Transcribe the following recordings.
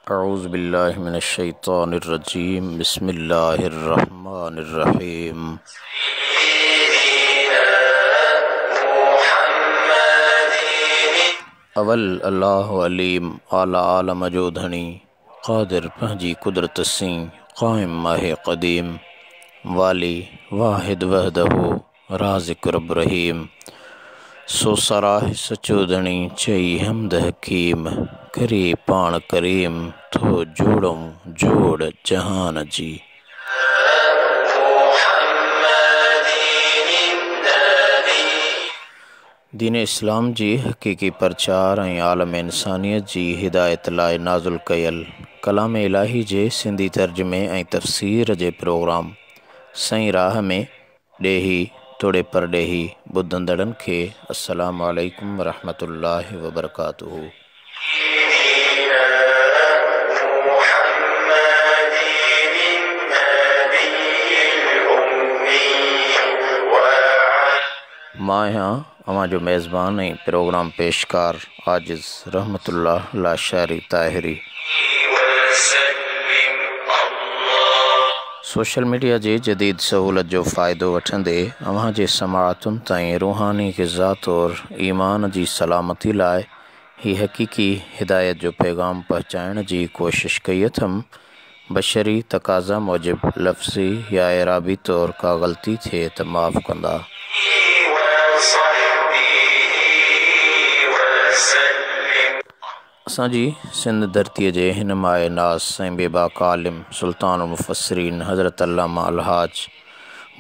अऊज़ु बिल्लाहि मिनश्शैतानिर्रजीम बिस्मिल्लाहिर्रहमानिर्रहीम। अवल अल्लाह अलीम आला आलम जोधनी क़ादिर पंहिंजी कुदरत सी क़ाइम आहे क़दीम वाली वाहिद वहदहू राज़िक़ रब रहीम। सो सराह सचोदणी चई हमद हकीम करी पाण करीम थो जोड़ूं जोड़ जहान जी। दीन इस्लाम जी हक़ीक़ी प्रचार ऐं आलम इंसानियत जी हिदायत लाइ नाज़ुल कयल कलाम इलाही जे सिंधी तर्जुमे ऐं तफ़सीर जे प्रोग्राम सईं राह में ॾेही तोड़े परॾेही ॿुधंदड़नि खे अस्सलामु अलैकुम वरहमतुल्लाहि वबरकातुहू। मां आहियां अवां जो मेज़बान ऐं प्रोग्राम पेशकार आजिज़ रहमतुल्लाह लाशारी ताहिरी। सोशल मीडिया जे जदीद सहूलत जो फ़ाइदो वठंदे अव्हां जे समाअतुनि ताईं रूहानी ग़िज़ा तौर ईमान जी सलामती लाइ ही हक़ीक़ी हिदायत जो पैगाम पहुचाइण जी कोशिश कई अथमि। बशरी तक़ाज़ा मूजिब लफ़्ज़ी या एराबी तौर का ग़लती थिए त माफ़ कंदा। असांजी सिंध धरतीअ जे हिन माए नाज़ ऐं बेबाक आलिम सुल्तान मुफ़स्सिरीन हज़रत अल्लामा अलहाज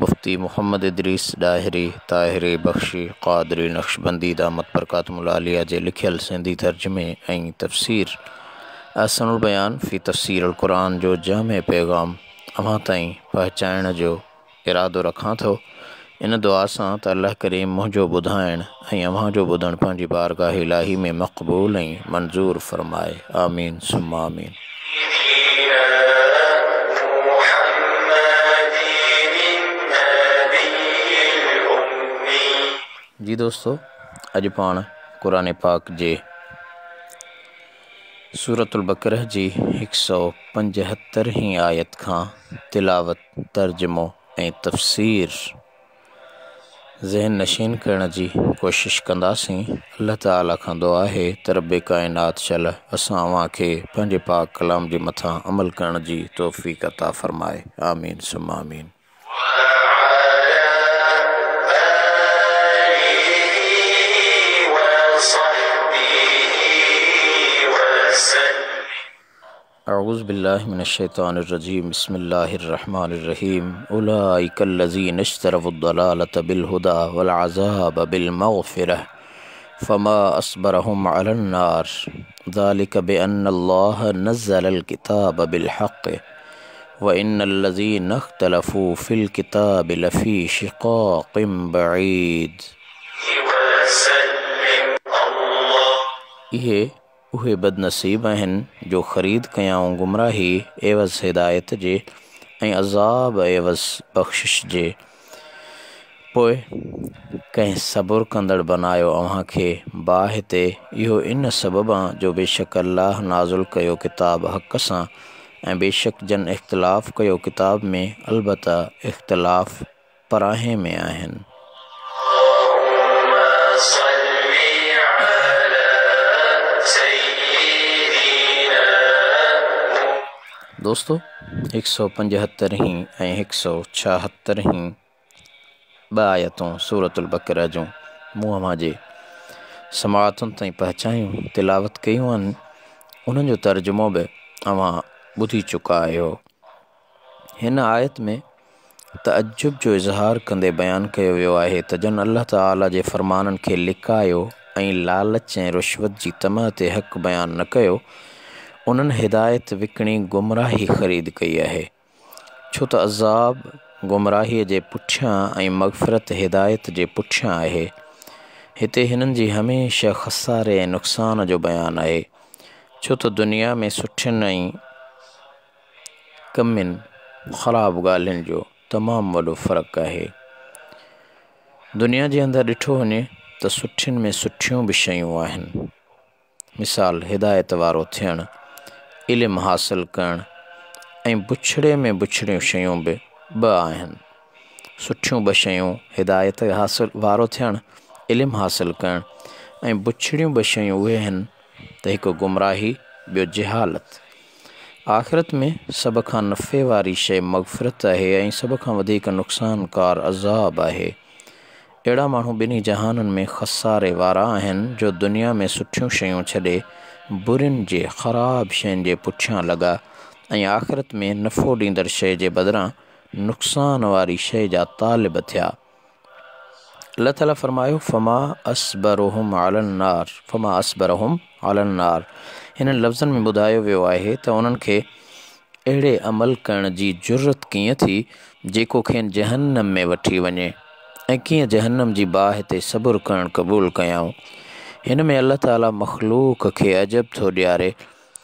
मुफ्ती मुहम्मद इदरीस ॾाहिरी ताहिरी बख़्शी क़ादरी नक्शबंदी दामत बरकातुहुल आलिया जे लिखियल सिंधी तर्जुमे ऐं तफ़सीर अहसनुल बयान फ़ी तफ़सीरुल क़ुरान जो जामे पैगाम अव्हां ताईं पहुचाइण जो इरादो रखां थो। इन दुआ सां त अल्लाह करीम मुंहिंजो ॿुधाइण ऐं अव्हां जो ॿुधणु पंहिंजी बारगाह इलाही में मक़बूल ऐं मंज़ूर फ़रमाए। आमीन सुम्मा आमीन। जी दोस्तों, अॼु पाण क़ुरान पाक जे सूरतुल बक़रह जी 175 आयत खां तिलावत तर्जुमो ऐं तफ़सीर ज़हन नशीन करण जी कोशिश कंदासीं। अल्लाह ताला खां दुआ आहे त रब्बे काइनात शल असां अव्हां खे पंहिंजे पाक कलाम जे मथां अमल करण जी तौफ़ीक़ अता फ़रमाए। आमीन सुम्मा आमीन। अऊज़ु बिल्लाहि मिनश्शैतानिर्रजीम बिस्मिल्लाहिर्रहमानिर्रहीम। उलाइकल्लज़ीना इश्तरवुद्दलालत बिलहुदा वलअज़ाब बिलमग़फ़िरह फ़मा अस्बरहुम अलन्नार ज़ालिक बिअन्नल्लाह नज़्ज़लल किताब बिलहक़्क़ व इन्नल्लज़ीना इख्तलफ़ू फ़िल किताबि लफ़ी शिक़ाक़िम बईद। इहे उहे बदनसीब आहिनि जो ख़रीद कयाऊं गुमराही एवज़ हिदायत जे ऐं अज़ाब एवज़ बख़्शिश जे। पोइ कंहिं सबुर कंदड़ बनायो अव्हां खे बाहि ते इहो इन सबबां जो बेशक अल्लाह नाज़ुल कयो किताब हक़ सां ऐं बेशक जन इख़्तिलाफ़ कयो किताब में अलबत्ता इख़्तिलाफ़ पराहे में आहिनि। दोस्तों, 175 ऐं 176 ॿ आयतूं सूरतुल बक़रह जूं मूं अव्हां जे समाअतुनि ताईं पहुचायूं तिलावत कयूं आहिनि। उन्हनि जो तर्जुमो बि अव्हां ॿुधी चुका आहियो। हिन आयत में तअजुब जो इज़हार कंदे बयानु कयो वियो आहे त जन अल्लाह ताला जे फ़रमाननि खे लिकायो ऐं लालच ऐं रुश्वत जी तमह ते हक़ बयानु न कयो, उन्हनि हिदायत विकिणी गुमराही ख़रीद कई आहे। छो त अज़ाब गुमराहीअ जे पुठियां ऐं मग़फ़िरत हिदायत जे पुठियां आहे। हिते हिननि जी हमेशह ख़सारे ऐं नुक़सान जो बयानु आहे, छो त दुनिया में सुठियुनि ऐं कमियुनि ख़राब ॻाल्हियुनि जो तमामु वॾो फ़र्क़ु आहे। दुनिया जे अंदरि ॾिठो वञे त सुठियुनि में सुठियूं बि शयूं आहिनि। मिसाल, हिदायत वारो थियणु, इल्मु हासिलु करणु ऐं बुछड़े में बुछड़ियूं शयूं बि ॿ आहिनि। सुठियूं ॿ शयूं हिदायत वारो थियणु, इल्मु हासिलु करणु ऐं बुछड़ियूं ॿ शयूं उहे आहिनि त हिकु गुमराही, ॿियो जहालत। आख़िरत में सभ खां नफ़े वारी शइ मग़फ़िरत आहे ऐं सभ खां वधीक नुक़सानकार अज़ाब आहे। अहिड़ा माण्हू ॿिन्ही जहाननि में ख़सारे वारा आहिनि जो दुनिया में सुठियूं शयूं छॾे बुरियुनि जे ख़राब शयुनि जे पुठियां लॻा ऐं आख़िरत में नफ़ो ॾींदड़ शइ जे बदिरां नुक़सान वारी शइ जा तालिब थिया। अल्लाह ताला फ़रमायो, फ़मा असबरहुम अलन्नार। हिन लफ़्ज़नि में ॿुधायो वियो आहे त उन्हनि खे अहिड़े अमल करण जी जुर्रत कीअं थी जेको खेनि जहन्नम में वठी वञे, ऐं कीअं जहन्नम जी बाहि ते सबुरु करणु क़बूलु कयाऊं। हिन में अल्लाह ताला मख़लूक़ खे अजब थो ॾियारे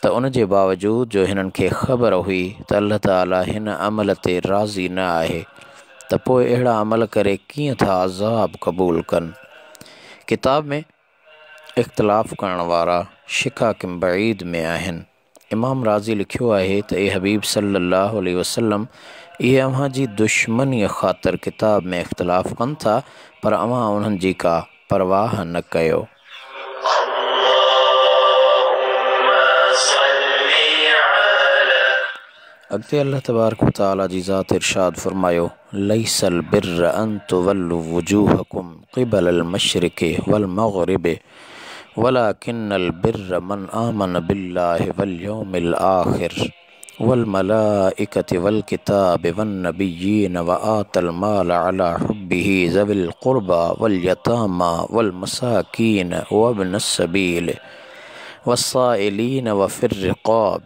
त उन जे बावजूद जो हिननि खे ख़बर हुई त अल्लाह ताला हिन अमल ते राज़ी न आहे, त पोइ अहिड़ा अमल करे कीअं था अज़ाब क़बूलु कनि। किताब में इख़्तिलाफ़ करण वारा शिकाकिम बईद में आहिनि। इमाम राज़ी लिखियो आहे त ए हबीब सल्लल्लाहु अलैहि वसल्लम, इहे अव्हां जी दुश्मनीअ ख़ातिर किताब में इख़्तिलाफ़ कनि था, पर अव्हां उन्हनि जी का परवाह न कयो। अॻिते अल्लाह तबारक व तआला जी ज़ात इरशाद फ़रमायो, लैसल बिर्र अन तुवल्लु वुजूहकुम क़िबलल मशरिक़ि वल मग़रिबि वलाकिन्नल बिर्र मन आमन बिल्लाहि वल यौमिल आख़िर वल मलाइकति वल किताबि वन नबिय्यीन व आतल माल अला हुब्बिही ज़विल क़ुर्बा वल यतामा वल मसाकीन व इब्नस सबील वस्साइलीन व फिर रिक़ाब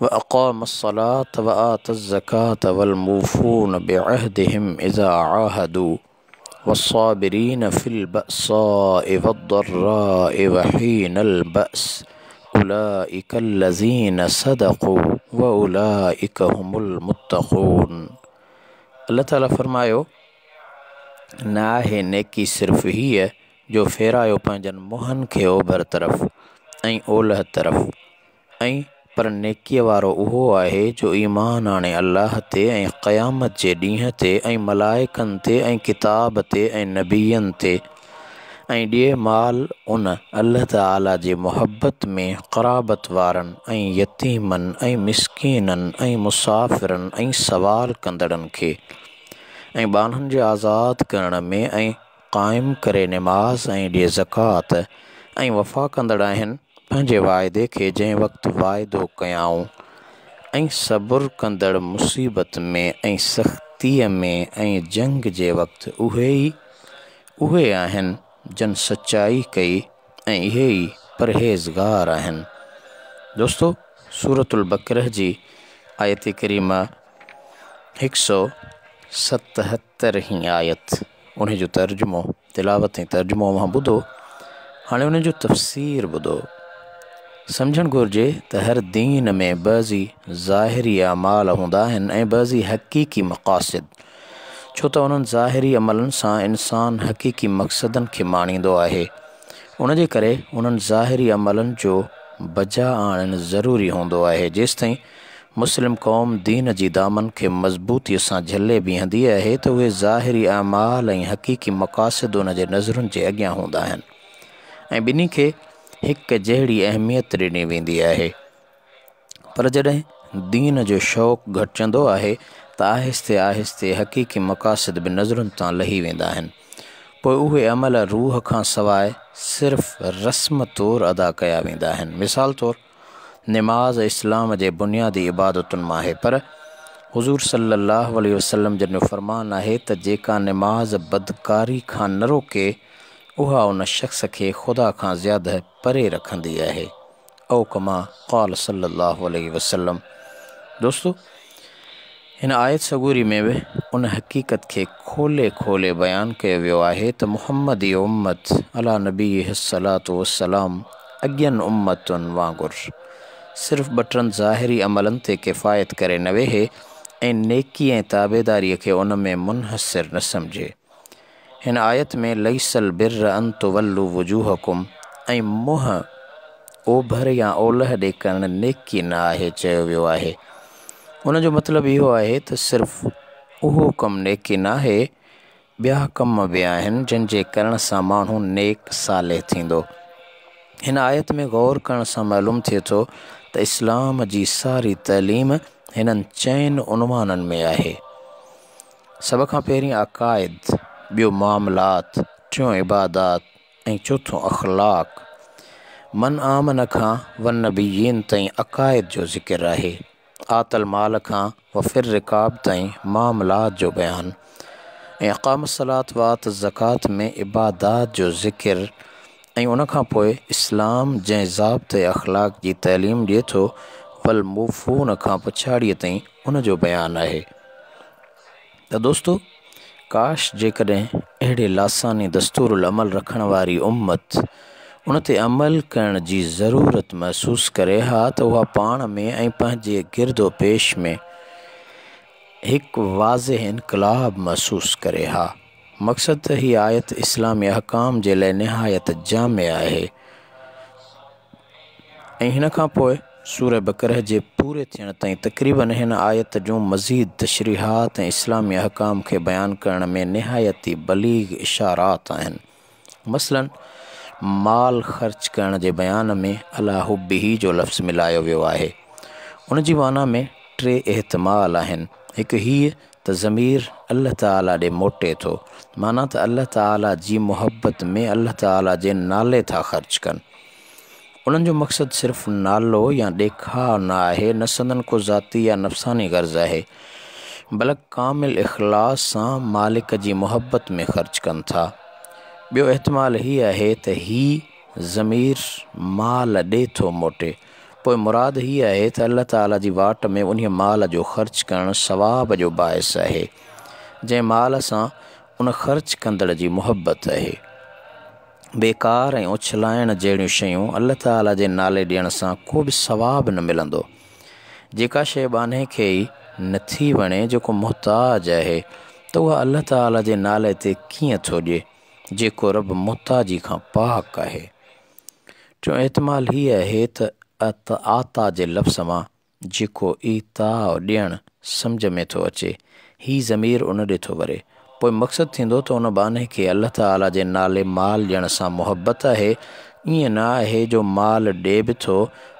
व अक़ामस्सलात व आतज़्ज़कात वल मूफ़ून बिअहदिहिम इज़ा आहदू वस्साबिरीन फिल बअसाइ वद्दर्राइ व हीनल बअस उलाइकल्लज़ीन सदक़ू व उलाइक हुमुल मुत्तक़ून। अल्लाह ताला फ़रमायो, न आहे नेकी सिर्फ़ हीअ जो फेरायो पंहिंजनि मुंहंनि खे ओभर तरफ़ ऐं ओलह तरफ़, ऐं पर नेकीअ वारो उहो आहे जो ईमान आणे अल्लाह ते ऐं क़यामत जे ॾींहं ते ऐं मलाइकनि ते ऐं किताब ते ऐं नबीयनि ते, ऐं ॾिए माल उन अल्लाह ताला जे मुहबत में क़राबत वारनि ऐं यतीमनि ऐं मिस्कीननि ऐं मुसाफ़िरनि ऐं सवाल कंदड़नि खे, ऐं ॿारनि जे आज़ाद करण में, ऐं क़ाइमु करे निमाज़ ऐं ॾिए ज़कात, ऐं वफ़ा कंदड़ आहिनि पंहिंजे वाइदे खे जंहिं वक़्तु वाइदो कयाऊं, ऐं सबुरु कंदड़ मुसीबत में ऐं सख़्तीअ में ऐं जंग जे वक़्तु उहे आहिनि जन सचाई कई ऐं इहे ई परहेज़गार आहिनि। दोस्तो, सूरतुल बक़रह जी आयत करीमा 177 आयत, उन जो तर्जुमो तिलावत ऐं तर्जुमो मां ॿुधो। हाणे उन जो तफ़सीर ॿुधो। सम्झणु घुरिजे त हर दीन में बज़ी ज़ाहिरी अमाल हूंदा आहिनि ऐं बज़ी हक़ीक़ी मक़ासिद, छो त उन्हनि ज़ाहिरी अमलनि सां इंसान हक़ीक़ी मक़सदनि खे माणींदो आहे। उन जे करे उन्हनि ज़ाहिरी अमलनि जो बजा आणणु ज़रूरी हूंदो आहे। जेसिताईं मुस्लिम क़ौम दीन जी दामन खे मज़बूतीअ सां झले बीहंदी आहे त उहे ज़ाहिरी अमाल ऐं हक़ीक़ी मक़ासिद उन जे नज़रुनि जे अॻियां हूंदा आहिनि ऐं ॿिन्ही खे हिकु जहिड़ी अहमियत ॾिनी वेंदी आहे। पर जॾहिं दीन जो शौक़ु घटिजंदो आहे त आहिस्ते आहिस्ते हक़ीक़ी मक़ासिद बि नज़रुनि तां लही वेंदा आहिनि। पोइ उहे अमल रूह खां सवाइ सिर्फ़ रस्म तौरु अदा कया वेंदा आहिनि। मिसाल तौरु निमाज़ इस्लाम जे बुनियादी इबादतुनि मां आहे, पर हुज़ूर सल्लल्लाहु अलैहि वसल्लम जन जो फ़रमान आहे त जेका निमाज़ बदकारी खां न रोके उहा उन शख़्स खे ख़ुदा खां ज़्यादा परे रखंदी आहे। औ कमा क़ाल सल्लल्लाहु अलैहि वसल्लम। दोस्तो, हिन आयत सगूरी में बि उन हक़ीक़त खे खोले खोले बयानु कयो वियो आहे त मुहम्मद जी उम्मत अला नबी सलातो वसलाम अॻियनि उम्मतुनि वांगुरु सिर्फ़ु ॿ ज़ाहिरी अमलनि ते किफ़ायत करे न वेहे ऐं नेकी ऐं ताबेदारीअ खे उन में मुनहसिर न सम्झे। हिन आयत में लईसल बिर अन तुवल्लू वजूहकुम ऐं मुंहुं ओभर या ओलह ॾे करणु नेकी न आहे चयो वियो आहे। उन जो मतिलबु इहो आहे त सिर्फ़ु उहो कमु नेकी न आहे, ॿिया कम बि आहिनि जिन जे करण सां माण्हू नेक सालेह थींदो। हिन आयत में ग़ौर करण सां मालूम थिए थो त इस्लाम जी सारी तइलीम हिननि चइनि उनवाननि में आहे। सभ खां पहिरीं अक़ाइद, ॿियो मामलात, टियों इबादात ऐं चोथों अख़लाक़। मन आमन खां वन नबीयीन ताईं अक़ाइद जो ज़िक्र आहे। आतल माल खां वफ़िर रिकाब ताईं मामलात जो बयानु ऐं अक़ाम सलात वात ज़कात में इबादात जो ज़िक्र ऐं उन खां पोइ इस्लाम जंहिं ज़ाब्ते अख़लाक़ जी तइलीम ॾिए थो वल मूफ़ून खां पछाड़ीअ ताईं उन जो बयानु आहे। त दोस्तो, काश जेकॾहिं अहिड़े लासानी दस्तूरुल अमल रखण वारी उम्मत उन ते अमल करण जी ज़रूरत महसूस करे हा त उहा पाण में ऐं पंहिंजे गिरदो पेश में हिकु वाज़िह इनक़लाब महसूस करे हा। मक़सद त हीअ आयत इस्लामी अहकाम जे लाइ निहायत जामे आहे ऐं हिन खां पोइ सूरह बक़रह जे पूरे थियण ताईं तक़रीबन हिन आयत जूं मज़ीद तशरीहात ऐं इस्लामी अहकाम खे बयानु करण में निहायती बलीग इशारात आहिनि। मसलन माल ख़र्च करण जे बयान में अला हुब्बिही जो लफ़्ज़ मिलायो वियो आहे। उन जी माना में 3 एहतमाल आहिनि। हिकु हीअ त ज़मीर अल्लाह ताला ॾे मोटे थो, माना त अल्लाह ताला जी मुहबत में अल्लाह ताला जे नाले था ख़र्च कनि। उन्हनि जो मक़सदु सिर्फ़ु नालो या ॾेखार न आहे, न संदन को ज़ाती या नफ़सानी गर्ज़ आहे, बल्कि कामिल इख़लास सां मालिक जी मुहबत में ख़र्च कनि था। ॿियो एहतमाल हीअ आहे त हीअ ज़मीर माल ॾे थो मोटे, पोइ मुराद हीअ आहे त अल्लाह ताला जी वाट में उन माल जो ख़र्च करणु सवाब जो बाइस आहे, जंहिं माल सां उन ख़र्च कंदड़ जी मुहबत आहे। बेकार ऐं उछलाइण जहिड़ियूं शयूं अल्लाह ताला जे नाले ॾियण सां को बि सवाब न मिलंदो। जेका शइ बाने खे ई नथी वणे, जेको मुहताज आहे, त उहा अल्लाह ताला जे नाले ते कीअं थो ॾिए, जेको रब मुहताजी खां पाक आहे। टियों एहतमाल हीअ आहे त आता जे लफ़्ज़ मां जेको ईता ॾियणु सम्झ में थो अचे, ही ज़मीर उन ॾे थो वरे। पोइ मक़सदु थींदो त उन बाने खे अल्लाह ताला जे नाले माल ॾियण सां मुहबत आहे। ईअं न आहे जो माल ॾे बि थो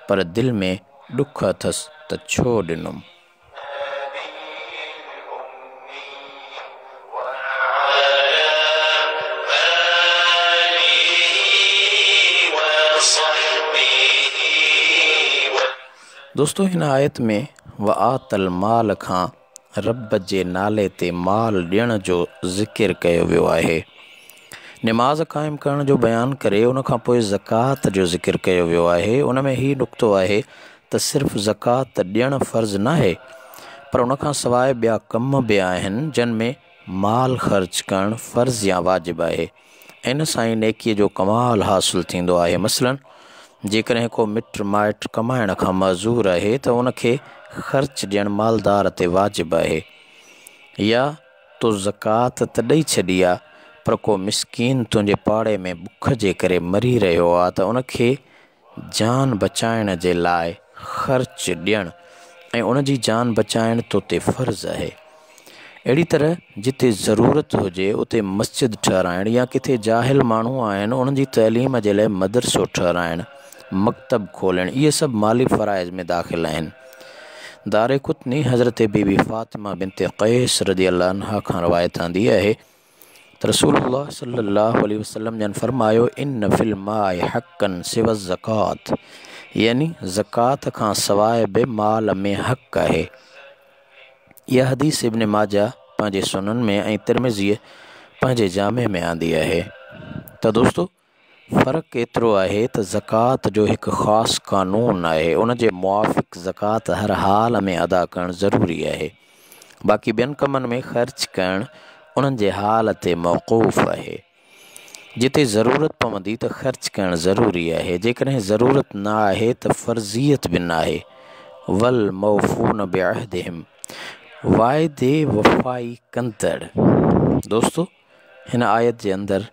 पर दिलि में ॾुख अथसि त छो ॾिनुमि। दोस्तों, हिन आयत में व आतल माल खां रब जे नाले ते माल ॾियण जो ज़िक्र कयो वियो आहे। निमाज़ क़ाइमु करण जो बयानु करे उन खां पोइ ज़कात जो ज़िक्र कयो वियो आहे। उन में हीउ नुक़्तो आहे त सिर्फ़ु ज़कात ॾियणु फ़र्ज़ु न आहे, पर उन खां सवाइ ॿिया कम बि आहिनि जिन में माल ख़र्च करणु फ़र्ज़ु या वाजिबु आहे। इन सां ई नेकीअ जो कमाल हासिलु थींदो आहे। मसलन जेकॾहिं को मिट माइट कमाइण खां मज़ूर आहे त उनखे ख़र्च ॾियणु मालदार ते वाजिबु आहे। या तो ज़कात त ॾेई छॾी आहे, पर को मिसकीन तुंहिंजे पाड़े में बुख जे करे मरी रहियो आहे त उनखे जान बचाइण जे लाइ ख़र्च ॾियणु ऐं उन जी जान बचाइणु तो ते फ़र्ज़ु आहे। अहिड़ी तरह जिते ज़रूरत हुजे उते मस्जिद ठहिराइणु या किथे जाहिल माण्हू आहिनि उन्हनि जी तइलीम जे लाइ मदरसो ठहिराइणु, मकतब खोलणु, इहे सभु माली फ़राइज़ में दाख़िल आहिनि। दारे कुतनी हज़रत बीबी फ़ातिमा बिनते क़ैस रज़ियल्लाहु अन्हा खां रवायत आंदी आहे त रसूलुल्लाह सल्लल्लाहु अलैहि वसल्लम जन फरमायो, इन फिल माए हक़न सिवा ज़कात, यानी ज़कात खां सवाइ बि माल में हक़ आहे। इहा हदीस इब्न माजा पंहिंजे सुनन में ऐं तिरमिज़ी पंहिंजे जामे में आंदी आहे। त दोस्तो, फ़र्क़ु एतिरो आहे त ज़कात जो हिकु ख़ासि क़ानून आहे, उन जे मुआफ़िक़ ज़कात हर हाल में अदा करणु ज़रूरी आहे। बाक़ी ॿियनि कमनि में ख़र्च करणु उन्हनि जे हाल ते मौक़ूफ़ आहे। जिते ज़रूरत पवंदी त ख़र्च करणु ज़रूरी आहे, जेकॾहिं ज़रूरत न आहे त फ़र्ज़ियत बि न आहे। वल मौफ़ून बिअहदिहिम, वाइदे वफ़ाई कंदड़। दोस्तो, हिन आयत जे अंदरि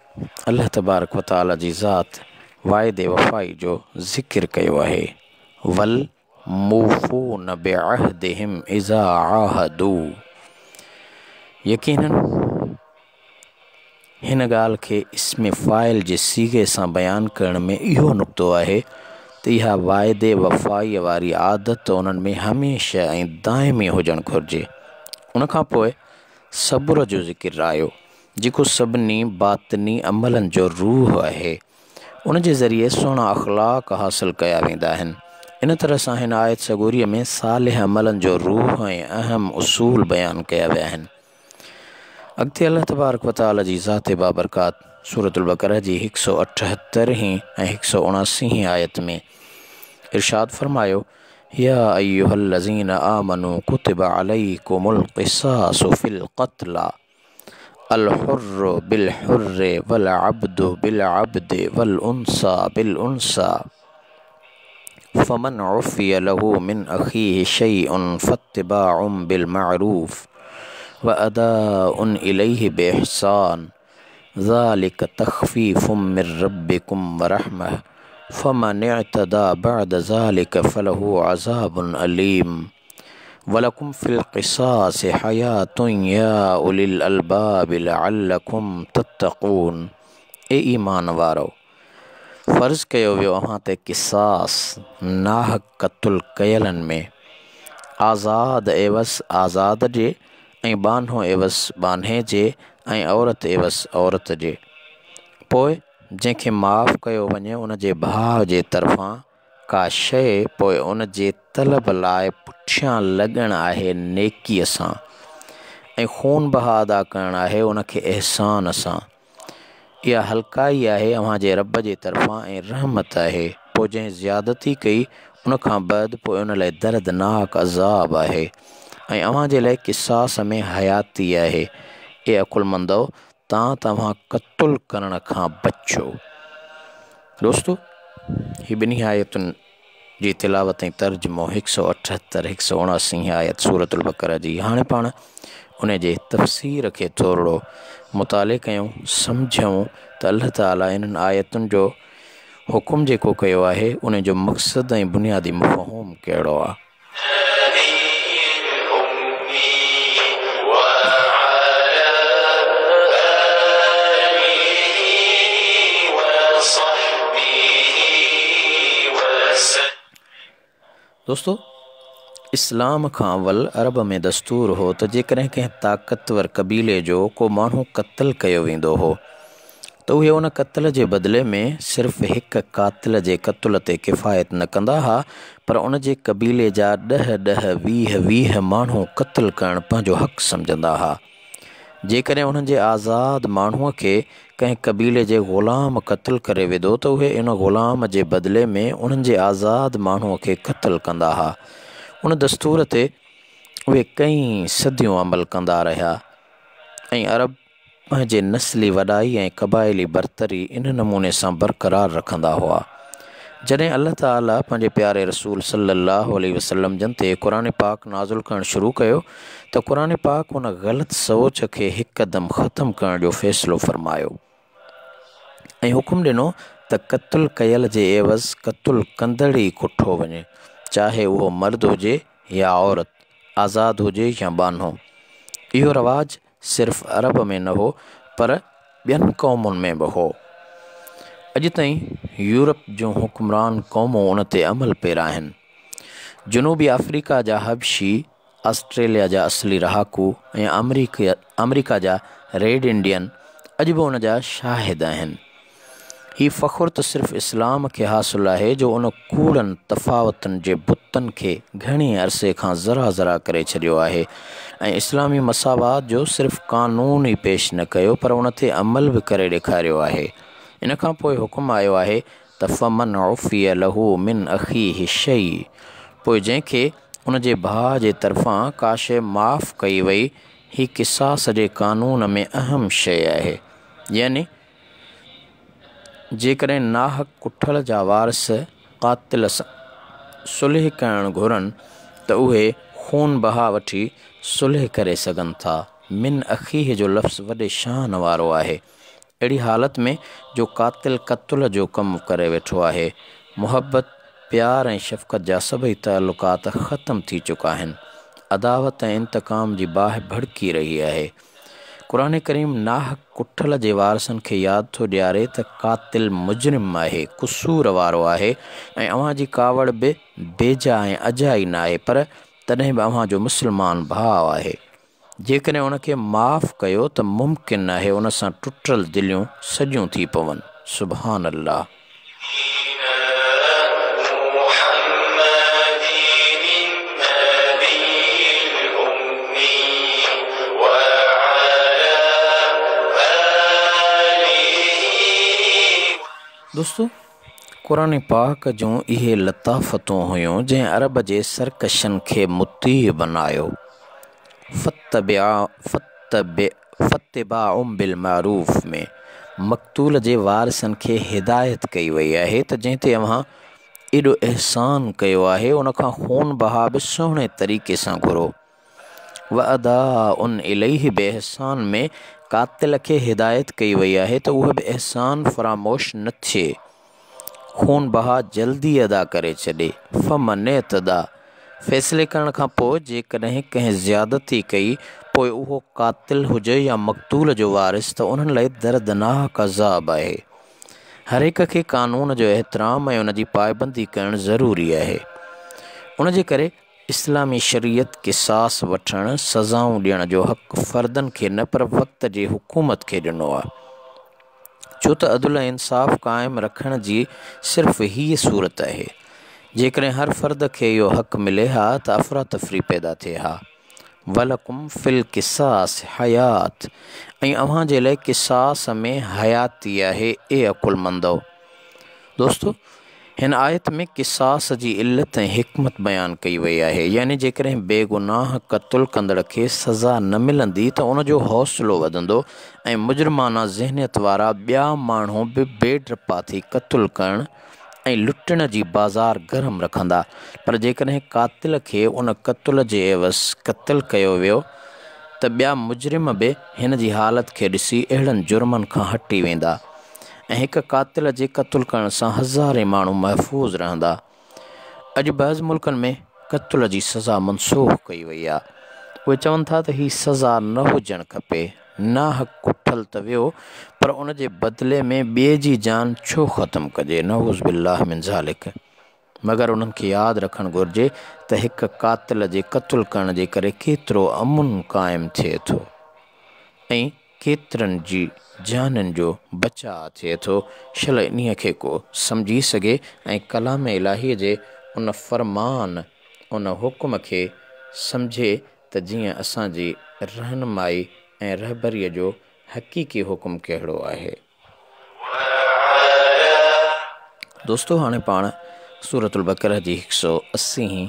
अल्लाह तबारक व तआला जी ज़ात वाइदे वफ़ाई जो ज़िक्र कयो आहे। वल मौफ़ून बिअहदिहिम इज़ा आहदू। यकीनन हिन ॻाल्हि खे इस्म फ़ाइल जे सीगे सां बयानु करण में इहो नुक़्तो आहे त इहा वाइदे वफ़ाईअ वारी आदत उन्हनि में हमेशह ऐं दाइमी हुजणु घुरिजे। उनखां पोइ सब्र जो ज़िक्र आयो, जेको सभिनी बातिनी अमलनि जो रूह आहे। उन जे ज़रिए सुहिणा अख़लाक़ हासिलु कया वेंदा आहिनि। इन तरह सां हिन आयत सगोरीअ में सालिह अमलनि जो रूह ऐं अहम उसूल बयानु कया विया आहिनि। अॻिते अल्लाह तबारक व तआला जी ज़ात बाबरकात सूरतुल बक़रा जी 178 ऐं 179 आयत में इरशाद फरमायो, या अय्युहल्लज़ीना आमनू कुतिबा अलैकुमुल क़िसासु फ़िल क़त्ला अल हुर्रु बिल हुर्रि वल अब्दु बिल अब्दि वल उन्सा बिल उन्सा फमन उफ़िय लहू मिन अख़ीहि शैउन फ़त्तिबाउम बिल मअरूफ़ व अदाउन इलैहि बिइहसान ज़ालिक तख़फ़ीफ़ुम मिर रब्बिकुम व रहमह फमन इअतदा बअद ज़ालिक फ़लहु अज़ाबुन अलीम वलकुम फ़िल क़िसासि हयातुन या उलिल अलबाब लअल्लकुम तत्तक़ून। ए ईमान वारो, फ़र्ज़ कयो वियो अव्हां ते क़िसास नाहक क़त्ल कयलनि में, आज़ाद एवज़ आज़ाद जे ऐं बान्हो एवज़ बान्हे जे ऐं औरत एवज़ औरत जे। पोइ जंहिंखे माफ़ कयो वञे उन जे भाउ जे तरफ़ां का शइ, पोइ उन जे तलब लाइ पुठियां लॻणु आहे नेकीअ सां, ऐं खून बहा अदा करणु आहे उनखे अहसान सां। इहा हल्काई आहे अव्हां जे रब जे तरफ़ां ऐं रहमत आहे। पोइ जंहिं ज़्यादती कई उनखां बाद पोइ उन लाइ दर्दनाक अज़ाब आहे, ऐं अव्हां जे लाइ क़िसास में हयाती आहे। ए अकुलमंदो, तव्हां क़त्ल करण खां बचो। दोस्तो, ही ॿिन्ही आयतुनि जी तिलावत ऐं तर्जुमो 178 179 आयत सूरतुल बक़रा जी। हाणे पाण उन जे तफ़सीर खे थोरो मुताले कयूं, सम्झूं त अल्लाह ताला इन्हनि आयतुनि जो हुकुम जेको कयो आहे उन जो मक़सदु ऐं बुनियादी मफ़हूम कहिड़ो आहे। दोस्तो, इस्लाम खां अवल अरब में दस्तूर हो त जेकॾहिं कंहिं ताक़तवर कबीले जो को माण्हू क़त्ल कयो वेंदो हो त उहे उन क़त्ल जे बदिले में सिर्फ़ु हिक क़ातिल जे क़त्ल ते किफ़ायत न कंदा हुआ, पर उन जे कबीले जा 10-10 20-20 माण्हू क़त्ल करणु पंहिंजो हक़ सम्झंदा हुआ। जेकॾहिं उन्हनि जे आज़ाद माण्हूअ खे कंहिं कबीले जे ग़ुलाम क़त्ल करे विधो त उहे इन ग़ुलाम जे बदिले में उन्हनि जे आज़ाद माण्हूअ खे क़त्ल कंदा हुआ। उन दस्तूर ते उहे कई सदियूं अमल कंदा रहिया, ऐं अरब पंहिंजे नस्ली वॾाई ऐं क़बाइली बरतरी इन नमूने सां बरक़रार रखंदा हुआ। जॾहिं अल्लाह ताला पंहिंजे प्यारे रसूल सल्लल्लाहु अलैहि वसल्लम जन ते क़ुरान पाक नाज़िल करणु शुरू कयो त क़ुरान पाक उन ग़लति सोच खे हिकदमि ख़तमु करण जो फ़ैसिलो फ़रमायो ऐं हुकुम ॾिनो त क़त्ल कयल जे एवज़ क़त्ल कंदड़ ई कुठो वञे, चाहे उहो मर्द हुजे या औरत, आज़ाद हुजे या बान्हो। इहो रवाज सिर्फ़ु अरब में न हो पर ॿियनि क़ौमुनि में बि हो। अॼु ताईं यूरोप जूं हुक्मरान क़ौमूं उन ते अमल पेरा आहिनि। जनूबी अफ्रीका जा हबशी, ऑस्ट्रेलिया जा असली रहाकू ऐं अमरीका जा रेड इंडियन अॼु बि उन जा शाहिद आहिनि। ही फ़ख़ुरु त सिर्फ़ु इस्लाम खे हासिलु आहे जो उन कूड़नि तफ़ावतनि जे बुतनि खे घणे अरसे खां ज़रा ज़रा करे छॾियो आहे, ऐं इस्लामी मसावात जो सिर्फ़ु क़ानून ई पेश न कयो पर उन ते अमल बि करे ॾेखारियो आहे। इन खां पोइ हुकुम आयो आहे त फ़मन उफ़िय लहू मिन अख़ीहि शै, पोइ जंहिंखे उन जे भाउ जे तरफ़ां का शइ माफ़ कई वई, ही क़िसास जे क़ानून में अहम शइ आहे। यानी जेकॾहिं नाहक कुठल जा वारिस क़ातिल सां सुलह करणु घुरनि त उहे खून बहा वठी सुलह करे सघनि था। मिन अख़ीह जो लफ़्ज़ वॾे शान वारो आहे। अहिड़ी हालत में जो क़ातिल क़तल जो कमु करे वेठो आहे, मुहबत प्यार ऐं शफ़क़त जा सभई तालुकात ख़तम थी चुका आहिनि। अदावत ऐं इंतकाम जी बाहि भड़की रही आहे। क़ुरान करीम नाहक कुठल जे वारसनि खे यादि थो ॾियारे त क़ातिल मुजरिम आहे, क़सूर वारो आहे ऐं अव्हां जी कावड़ बि बेजा ऐं अजाई न आहे, पर तॾहिं बि अव्हां जो मुस्लमान भाउ आहे। जेकॾहिं उन खे माफ़ कयो त मुमकिन आहे उन सां टुटल दिलियूं सॼियूं थी पवनि। सुभान अल्लाह। दोस्तों, क़ुरान पाक जूं इहे लताफ़तूं हुयूं जंहिं अरब जे सरकशनि खे मुती बनायो। फ़त्तिबाउम बिल मारूफ़ में मक़तूल जे वारिसनि खे हिदायत कई वई आहे त जंहिं ते अव्हां एॾो अहसान कयो आहे उन खां खून बहा बि सुहिणे तरीक़े सां घुरो। व अदाउन इलैहि बि अहसान में क़ातिल खे हिदायत कई वई आहे त उहो बि अहसान फ़रामोश न थिए, खून बहा जल्दी अदा करे छॾे। फ़मन एतदा, फ़ैसिले करण खां पोइ जेकॾहिं कंहिं ज़्यादती कई, पोइ उहो क़ातिल हुजे या मक़तूल जो वारिस, त उन्हनि लाइ दर्दनाक अज़ाब आहे। हर हिक खे क़ानून जो एहतराम ऐं उन जी पाबंदी करणु ज़रूरी आहे। उन जे करे इस्लामी शरीयत क़िसास वठणु, सज़ाऊं ॾियण जो हक़ फ़र्दनि खे न पर वक़्त जी हुकूमत खे ॾिनो आहे। छो त अदल ऐं इंसाफ़ क़ाइमु रखण जी सिर्फ़ हीअ सूरत आहे। जेकॾहिं हर फ़र्द खे इहो हक़ मिले हा त अफ़रा तफ़री पैदा थिए हा। वलकुम फ़िल क़िसास हयात, ऐं अव्हां जे लाइ क़िसास में हयाती आहे, ए अकुलमंदो। दोस्तो, हिन आयत में क़िसास जी इल्लत ऐं हिकमत बयानु कई वई आहे। यानी जेकॾहिं बेगुनाह क़तल कंदड़ खे सज़ा न मिलंदी त उन जो हौसलो वधंदो ऐं मुजरिमाना ज़हनियत वारा ॿिया माण्हू बि बेडरपा थी क़तल करणु ऐं लुटण जी बाज़ार गरम रखंदा। पर जेकॾहिं क़ातिल खे उन क़तल जे एवज़ क़तल कयो वियो त ॿिया मुजरिम बि हिन जी हालत खे ॾिसी अहिड़नि जुर्मनि खां हटी वेंदा ऐं हिक क़ातिल जे क़तल करण सां हज़ारे माण्हू महफ़ूज़ रहंदा। अॼु बाज़ मुल्कनि में क़तल जी सज़ा मनसूख़ कई वई आहे। उहे चवनि था त हीअ सज़ा न हुजणु खपे। नाहक कुठल त वियो, पर उन जे बदिले में ॿिए जी जान छो ख़तमु कजे? नऊज़ बिल्लाह मिन ज़ालिक। मगर उन्हनि खे यादि रखणु घुरिजे त हिक क़ातिल जे क़तल करण जे करे केतिरो अमुन क़ाइमु थिए थो ऐं केतिरनि जी जाननि जो बचाव थिए थो। शल इन्हीअ खे को सम्झी सघे ऐं कलाम इलाहीअ जे उन फ़रमान, उन हुकुम खे सम्झे त जीअं असांजी रहनुमाई ऐं रहबरीअ जो हक़ीक़ी हुकुम कहिड़ो आहे। दोस्तो, हाणे पाण सूरतुल बक़रह जी 180,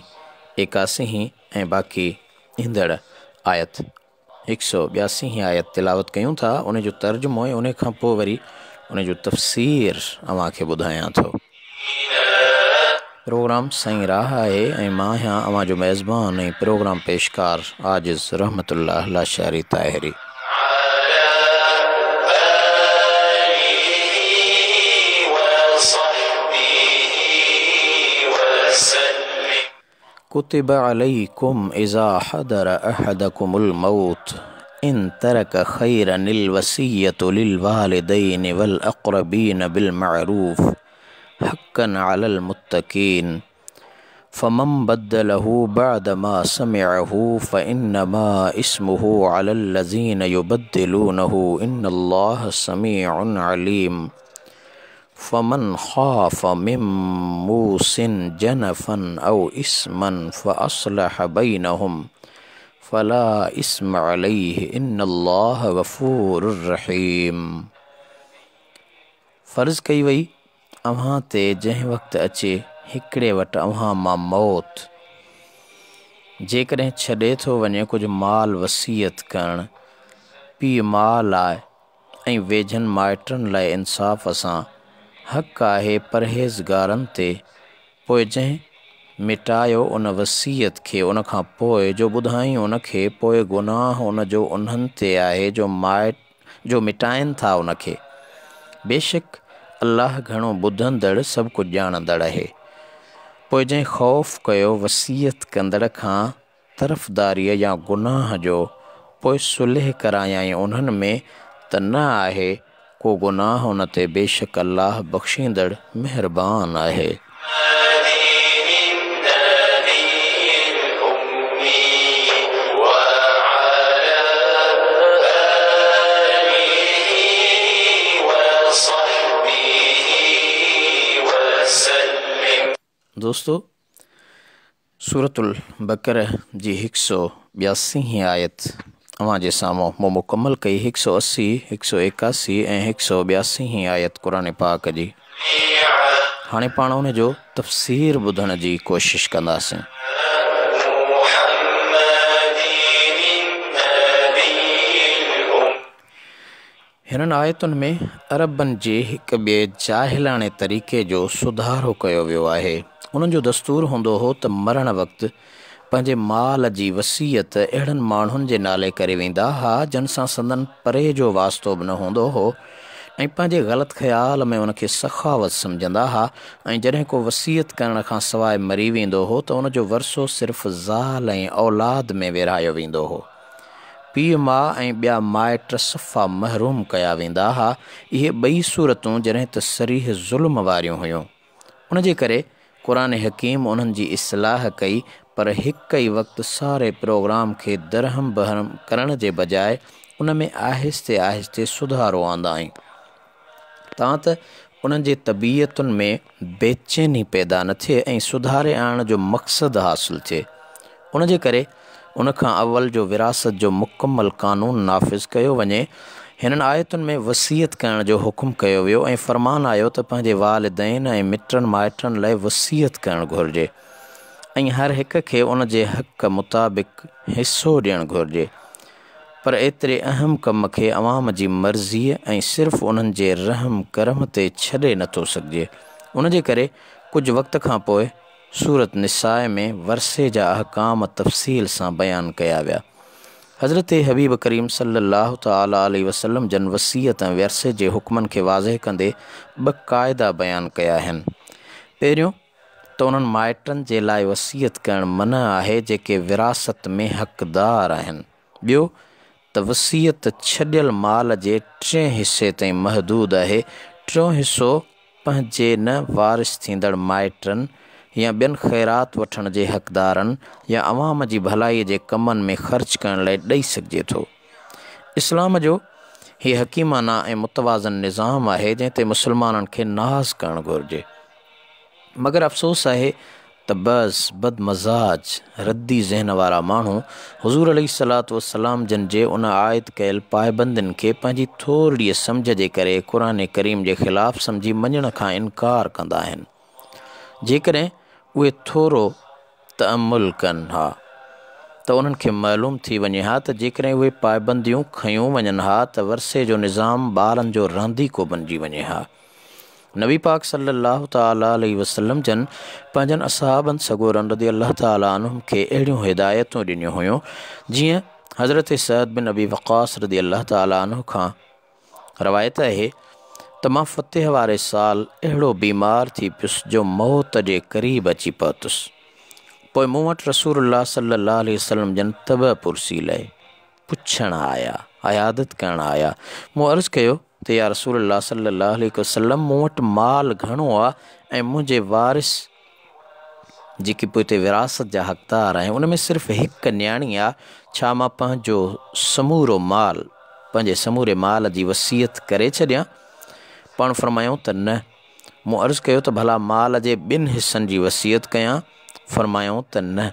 81 ऐं बाक़ी ईंदड़ आयत 182 आयत तिलावत कयूं था। उन जो तर्जुमो ऐं उन खां पोइ वरी उन जो तफ़सीर अव्हां खे ॿुधायां थो। प्रोग्राम साईं राह आहे ऐं मां आहियां अव्हां जो मेज़बान ऐं प्रोग्राम पेशकार आजिज़ रहमतुल्लाह लाशारी ताहिरी। कुतिब अलैकुम इज़ा हदर अहदकुमुल मौत इन तरक खैरनिल वसिय्यतु लिल वालिदैन वल अक़रबीन बिल मअरूफ हक्कन अलल मुत्तकीन फमन बद्दलहु बअद मा समिअहु फइन्नमा इस्मुहु अलल लज़ीन युबद्दिलूनहु इन्नल्लाह समीउन अलीम। फमन खाफ मिन मूसिन जनफन औ इस्मन फअस्लह बैनहुम फला इस्म अलैहि इन्नल्लाह गफूरुर रहीम। फ़र्ज़ कई वई अव्हां ते जंहिं वक़्तु अचे हिकिड़े वटि अव्हां मां मौत जेकॾहिं छॾे थो वञे कुझु माल वसीयत करणु पीउ माउ लाइ ऐं वेझनि माइटनि लाइ इंसाफ़ सां हक़ आहे परहेज़गारनि ते, पोइ जंहिं मिटायो उन वसीयत खे उन खां पोइ जो ॿुधाई उन खे, पोइ गुनाह उन जो उन्हनि ते आहे जो मिटाइनि था उन खे। बेशक अल्लाह घणो ॿुधंदड़ सभु कुझु ॼाणंदड़ आहे। पोइ जंहिं ख़ौफ़ कयो वसीयत कंदड़ खां तरफ़दारीअ या गुनाह जो, पोइ सुलह करायाई उन्हनि में, त न आहे को गुनाह उन ते। बेशक अल्लाह बख़्शींदड़ महिरबान आहे। दोस्तों, सूरतुल बक़रह जी 182 आयत अवां जे साम्हूं मूं मुकमल कई। 180, 181 ऐं 182 आयत क़ुरान पाक जी। हाणे पाण उन जो तफ़सीर ॿुधण जी कोशिश कंदासीं। हिननि आयतुनि में अरबनि जे हिक ॿिए जाहिलाणे तरीक़े जो सुधारो कयो वियो आहे। उन्हनि जो दस्तूर हूंदो हो त मरण वक़्तु पंहिंजे माल जी वसीयत अहिड़नि माण्हुनि जे नाले करे वेंदा हुआ जिन सां संदन परे जो वास्तो बि न हूंदो हो, ऐं पंहिंजे ग़लति ख़्याल में उनखे सखावत सम्झंदा हुआ। ऐं जॾहिं को वसीयत करण खां सवाइ मरी वेंदो हो त उनजो वरसो सिर्फ़ु ज़ाल ऐं औलाद में विरहायो वेंदो हो। पीउ माउ ऐं ॿिया माइट सफ़ा महरूम कया वेंदा हुआ। इहे ॿई सूरतूं जॾहिं त सरीह ज़ुल्म वारियूं हुयूं। उनजे करे क़ुरान हकीम उन्हनि जी इस्लाह कई, पर हिक ई वक़्तु सारे प्रोग्राम खे दरहम बहरम करण जे बजाए उन में आहिस्ते आहिस्ते सुधारो आंदाई, तां त उन्हनि जे तबीयतुनि में बेचैनी पैदा न थिए ऐं सुधारे आणण जो मक़सदु हासिलु थिए। उनजे करे उन खां अव्वल जो विरासत जो मुकमल क़ानून नाफ़िज़ कयो वञे। हिननि आयतुनि में वसीयत करण जो हुकुम कयो वियो ऐं फ़रमान आयो त पंहिंजे वालिदैन ऐं मिटनि माइटनि लाइ वसीयत करणु घुरिजे ऐं हर हिक खे उन जे हक़ मुताबिक़ हिसो ॾियणु घुरिजे। पर एतिरे अहम कम खे अवाम जी मर्ज़ीअ ऐं सिर्फ़ु उन्हनि जे रहम करम ते छॾे नथो सघिजे। उनजे करे कुझु वक़्त खां पोइ सूरत निसाए में वरसे जा अहकाम तफ़सील सां बयानु कया विया। हज़रत हबीब करीम सल्लल्लाहु तआला अलैहि वसल्लम जन वसीयत ऐं वरसे जे हुक्मनि खे वाज़ह कंदे ॿ क़ाइदा बयानु कया आहिनि। पहिरियों त उन्हनि माइटनि जे लाइ वसीयत करणु मना आहे जेके विरासत में हक़दार आहिनि। ॿियो त वसीयत छॾियल माल जे 3 हिसे ताईं महदूद आहे। 3 हिसो पंहिंजे न वारिस थींदड़ माइटनि या ॿियनि ख़ैरात वठण जे हक़दारनि या अवाम जी भलाईअ जे कमनि में ख़र्च करण लाइ ॾेई सघिजे थो। इस्लाम जो हीउ हकीमाना ऐं मुतवाज़न निज़ाम आहे जंहिं ते मुसलमाननि खे नाज़ करणु घुरिजे। मगर अफ़सोस आहे त बदमज़ाज रद्दी ज़हन वारा माण्हू हुज़ूर अलैहिस्सलातु वस्सलाम जन जे उन आयत कयल पाबंदियुनि खे पंहिंजी थोरी सम्झ जे करे क़ुरान करीम जे ख़िलाफ़ सम्झी मञण खां इनकार कंदा आहिनि। जेकॾहिं उहे थोरो तअमुल कनि हा त उन्हनि खे मालूम थी वञे हा त जेकॾहिं उहे पाबंदियूं खयूं वञनि हा त वरसे जो निज़ाम ॿारनि जो रांदीको बणिजी वञे हा। नबी पाक सल्लल्लाहु तआला अलैहि वसल्लम जन पंहिंजनि असहाबनि सगोरन रज़ी अल्लाह तआला अन्हुम खे अहिड़ियूं हिदायतूं ॾिनियूं हुयूं जीअं हज़रत सअद बिन अबी वक़ास रज़ी अल्लाह तआला अन्हु खां रवायत आहे त मां फ़तेह वारे साल अहिड़ो बीमार थी पियुसि जो मौत जे क़रीब अची पहुतुसि। पोइ मूं वटि रसूलुल्लाह सल्लल्लाहु अलैहि वसल्लम जन तब पुरसी लाइ पुछण आया, अयादत करण आया। मूं अर्ज़ु कयो त या रसूलुल्लाह सल्लल्लाहु अलैहि वसल्लम, मूं वटि माल घणो आहे ऐं मुंहिंजे वारिस जेके पोइ हिते विरासत जा हक़दार आहिनि उन में सिर्फ़ु हिकु न्याणी आहे। छा मां पंहिंजो पंहिंजे समूरे माल जी वसीयत करे छॾियां? पाण फ़रमायूं त न। मूं अर्ज़ु कयो त भला माल जे 2 हिसनि जी वसीयत कयां? फ़रमायूं त न।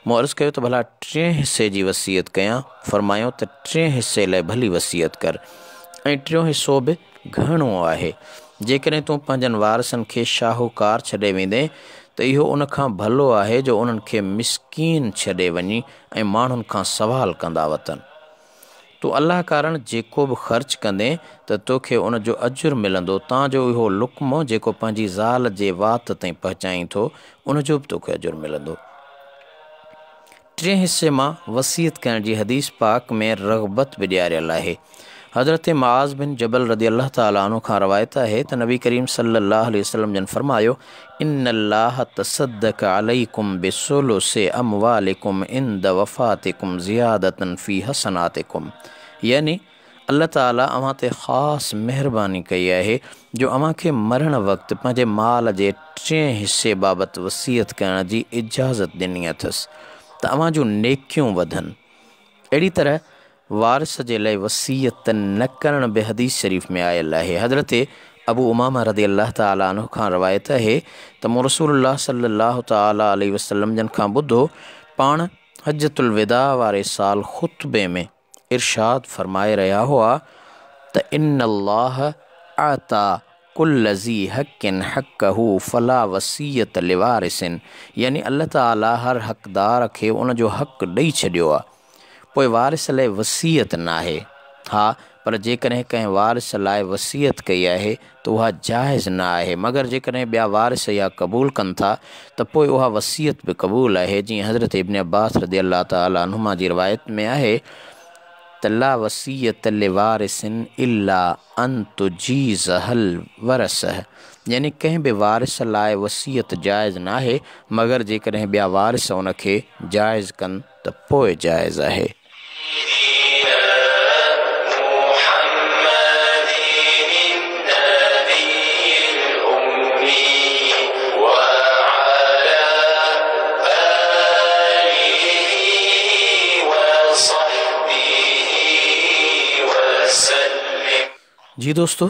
मूं अर्ज़ु कयो त भला 3 हिसे जी वसीयत कयां? फ़रमायूं त 3 हिसे लाइ भली वसीयत कर ऐं 3 हिसो बि घणो आहे। जेकॾहिं तूं पंहिंजनि वारसनि खे शाहूकार छॾे वेंदे त इहो उन खां भलो आहे जो उन्हनि खे मिसकीन छॾे वञी ऐं माण्हुनि खां सवाल कंदा वतनि। तूं अलाह कारण जेको बि ख़र्च कंदे त तोखे उन जो अजुर मिलंदो। तव्हांजो इहो लुक़्मो जेको पंहिंजी ज़ाल जे वात ताईं पहुचाईं थो उन जो बि तोखे अजुर मिलंदो। टे हिस्से मां वसीयत करण जी हदीस पाक में रग़बत बि ॾियारियल आहे। हज़रत मुआज़ बिन जबल रदी अल्लाह ताला अन्हु खां रवायत आहे त नबी करीम सल्लल्लाहु अलैहि वसल्लम जन फरमायो, इन्नल्लाह तसद्दक़ अलैकुम बिसुलुसि अमवालिकुम इंद वफ़ातिकुम ज़ियादतन फ़ी हसनातिकुम। यानी अल्लाह ताला अव्हां ते ख़ासि महिरबानी कई आहे जो अव्हां खे मरण वक़्तु पंहिंजे माल जे 3 हिस्से बाबति वसीयत करण जी इजाज़त ॾिनी अथसि त अव्हां जूं नेकियूं वधनि। अहिड़ी तरह वारिस जे लाइ वसीयत न करण बि हदीस शरीफ़ में आयल आहे। हज़रत अबू उमामा रदी अल्लाह ताला अन्हु खां रवायत आहे त मूं रसूलुल्लाह सल्लल्लाहु ताला अलैहि वसल्लम जन खां ॿुधो पाण हज्जतुल विदा वारे साल ख़ुतबे में इरशाद फरमाए रहिया हुआ त इन्नल्लाह आता कुल्ल ज़ी हक़्क़िन हक़्क़हू फला वसीयत लिवारिसिन। यानी अल्लाह ताला हर हक़दार खे उन जो हक़ ॾेई छॾियो आहे, पोइ वारिस लाइ वसीयत न आहे। हा, पर जेकॾहिं कंहिं वारिस लाइ वसीयत कई आहे त उहा जाइज़ न आहे, मगर जेकॾहिं ॿिया वारिस या क़बूल कनि था त पोइ उहा वसीयत बि क़बूल आहे। जीअं हज़रत इब्न अब्बास रदी अल्लाह ताला अन्हुमा जी रिवायत में आहे त ला वसीयत लिवारिसिन इल्ला अन तुजीज़हल वरसह। यानी कंहिं बि वारिस लाइ वसीयत जाइज़ न आहे, मगर जेकॾहिं ॿिया वारिस उन खे जाइज़ कनि त पोइ जाइज़ आहे। जी दोस्तों,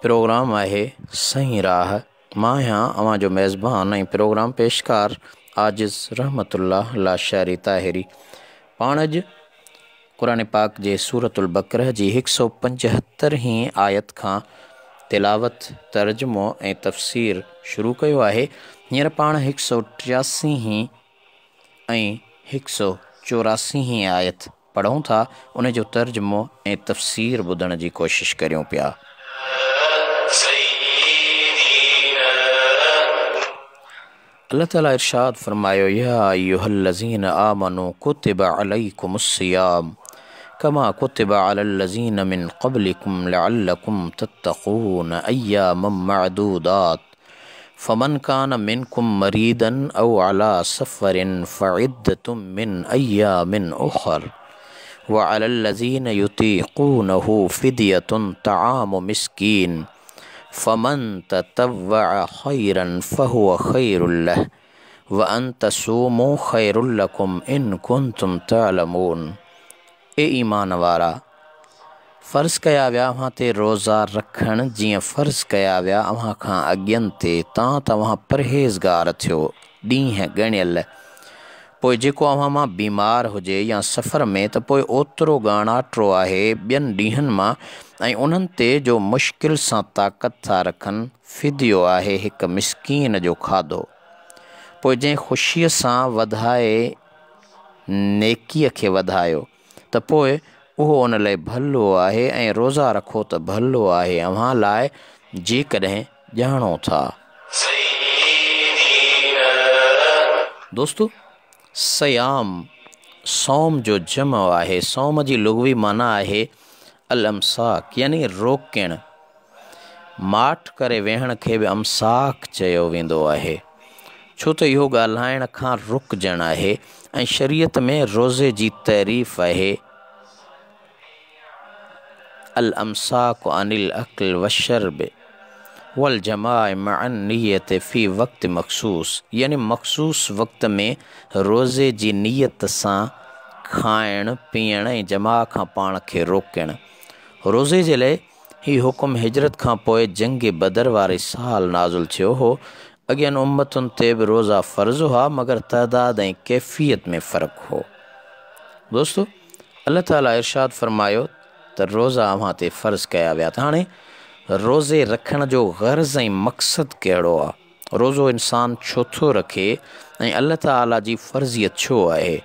प्रोग्राम आहे सही राह। मां आहियां अवां जो मेज़बान ऐं प्रोग्राम पेशकार आजिज़ रहमतुल्लाह लाशारी ताहिरी। पाण अॼु क़ुरान पाक जे सूरतुल बक़रह जी 175 आयत खां तिलावत, तर्जुमो ऐं तफ़सीर शुरू कयो आहे। हींअर पाण 183 ऐं 184 आयत पढ़ूं था, उन जो तर्जुमो ऐं तफ़सीर ॿुधण जी कोशिश करियूं पिया। अल्लाह ताला इरशाद फरमायो, या अय्युहल्लज़ीन आमनू कुतिबा अलैकुमुस्सियाम कमा कुतिबा अलल्लज़ीन मिन क़ब्लिकुम लअल्लकुम तत्तक़ून अय्यामम मअदूदात फमन कान मिनकुम मरीदन औ अला सफ़रिन फ़इद्दतुम मिन अय्यामिन उख़र व अलल्लज़ीन युतीक़ूनहु फ़िद्यतुन तआमु मिस्कीन फ़मन ततव्वअ ख़ैरन फ़हुव ख़ैरुल लह व अन तसूमू ख़ैरुल लकुम इन कुंतुम तअलमून। ए ईमान वारा, फ़र्ज़ कया विया अव्हां ते रोज़ा रखण जीअं फ़र्ज़ कया विया अव्हां खां अॻियनि ते, तव्हां परहेज़गार थियो ॾींहं ॻणियल। पोइ जेको अव्हां मां बीमार हुजे या सफ़र में त पोइ ओतिरो ॻाणाटो आहे ॿियनि ॾींहंनि मां, ऐं उन्हनि ते जो मुश्किल सां ताक़त था रखनि फ़िदियो आहे हिकु मिस्कीन जो खाधो। पोइ जंहिं ख़ुशीअ सां वधाए नेकीअ खे वधायो त पोइ उहो उन लाइ भलो आहे, ऐं रोज़ा रखो त भलो आहे अव्हां लाइ जेकॾहिं ॼाणो था। दोस्तो, सयाम सौम जो जम आहे। सौम जी लुग़वी माना आहे अल अमसाक, यानी रोकण। माठ करे वेहण खे बि अमसाक चयो वेंदो आहे, छो त इहो ॻाल्हाइण खां रुकजण आहे, ऐं शरीयत में रोज़े जी तारीफ़ आहे अल अमसाक अनिल अक्ल व शर्ब वल जमाअ मअन नियत फ़ी वक़्त मख़सूस। यानी मख़सूस वक़्त में रोज़े जी नियत सां खाइण पीअण ऐं जमा खां पाण खे रोकण। रोज़े जे लाइ हीउ हुकुम हिजरत खां पोइ जंग बदर वारे साल नाज़ुल थियो हो। अॻियनि उम्मतुनि ते बि रोज़ा फ़र्ज़ हुआ, मगर तइदाद ऐं कैफ़ियत में फ़र्क़ु हो। दोस्तो, अल्लाह ताला इरशाद फरमायो त रोज़ा अव्हां ते फ़र्ज़ कया विया। त हाणे रोज़े रखण जो ग़र्ज़ ऐं मक़सदु कहिड़ो आहे? रोज़ो इंसान छो थो रखे ऐं अल्लाह ताला जी फ़र्ज़ियत छो आहे।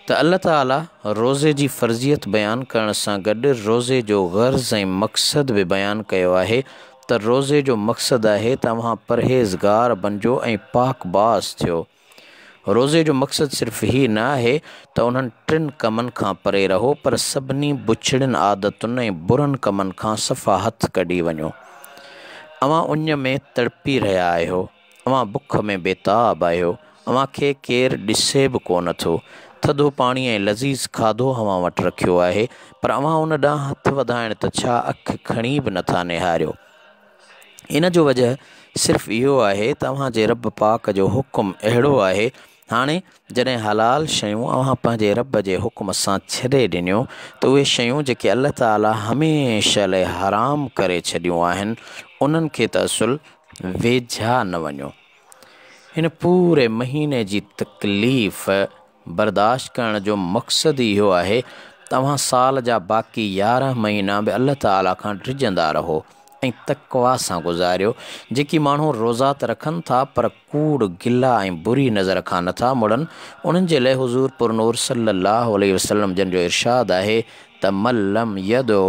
त अल्लाह ताला रोज़े जी फ़र्ज़ियत बयानु करण सां गॾु रोज़े जो ग़र्ज़ ऐं मक़सदु बि बयानु कयो आहे त रोज़े जो मक़सदु आहे तव्हां परहेज़गार बणिजो ऐं पाकबाज़ थियो। रोज़े जो मक़सदु सिर्फ़ु ही न आहे त उन्हनि टिनि कमनि खां परे रहो, पर सभिनी बुछड़ियुनि आदतुनि ऐं बुरनि कमनि खां सफ़ा हथ कढी वञो। अवां उञ में तड़पी रहिया आहियो, अवां बुख में बेताब आहियो, अवां खे केरु ॾिसे बि कोन थो। थधो पाणी ऐं लज़ीज़ खाधो अवां वटि रखियो आहे, पर अवां उन ॾांहुं हथु वधाइण त छा अखि खणी बि नथा निहारियो। इन जो वजह सिर्फ़ु इहो आहे त तव्हांजे रब पाक जो हुकुम अहिड़ो आहे। हाणे जॾहिं हलाल शयूं अव्हां पंहिंजे रब जे हुकुम सां छॾे ॾिनियो त उहे शयूं जेके अल्लाह ताला हमेशह लाइ हराम करे छॾियूं आहिनि उन्हनि खे त असुल वेझा न वञो। हिन पूरे महीने जी तकलीफ़ बर्दाश्त करण जो मक़सदु इहो आहे तव्हां साल जा बाक़ी 11 महीना बि अल्लाह ताला खां डिॼंदा रहो ऐं तक़वा सां गुज़ारियो। जेकी माण्हू रोज़ा त रखनि था पर कूड़ गिला ऐं बुरी नज़र खां नथा मुड़नि, उन्हनि जे लाइ हुज़ूर पुरनूर सल्लल्लाहु अलैहि वसल्लम जन जो इरशादु आहे त मल्लम यदो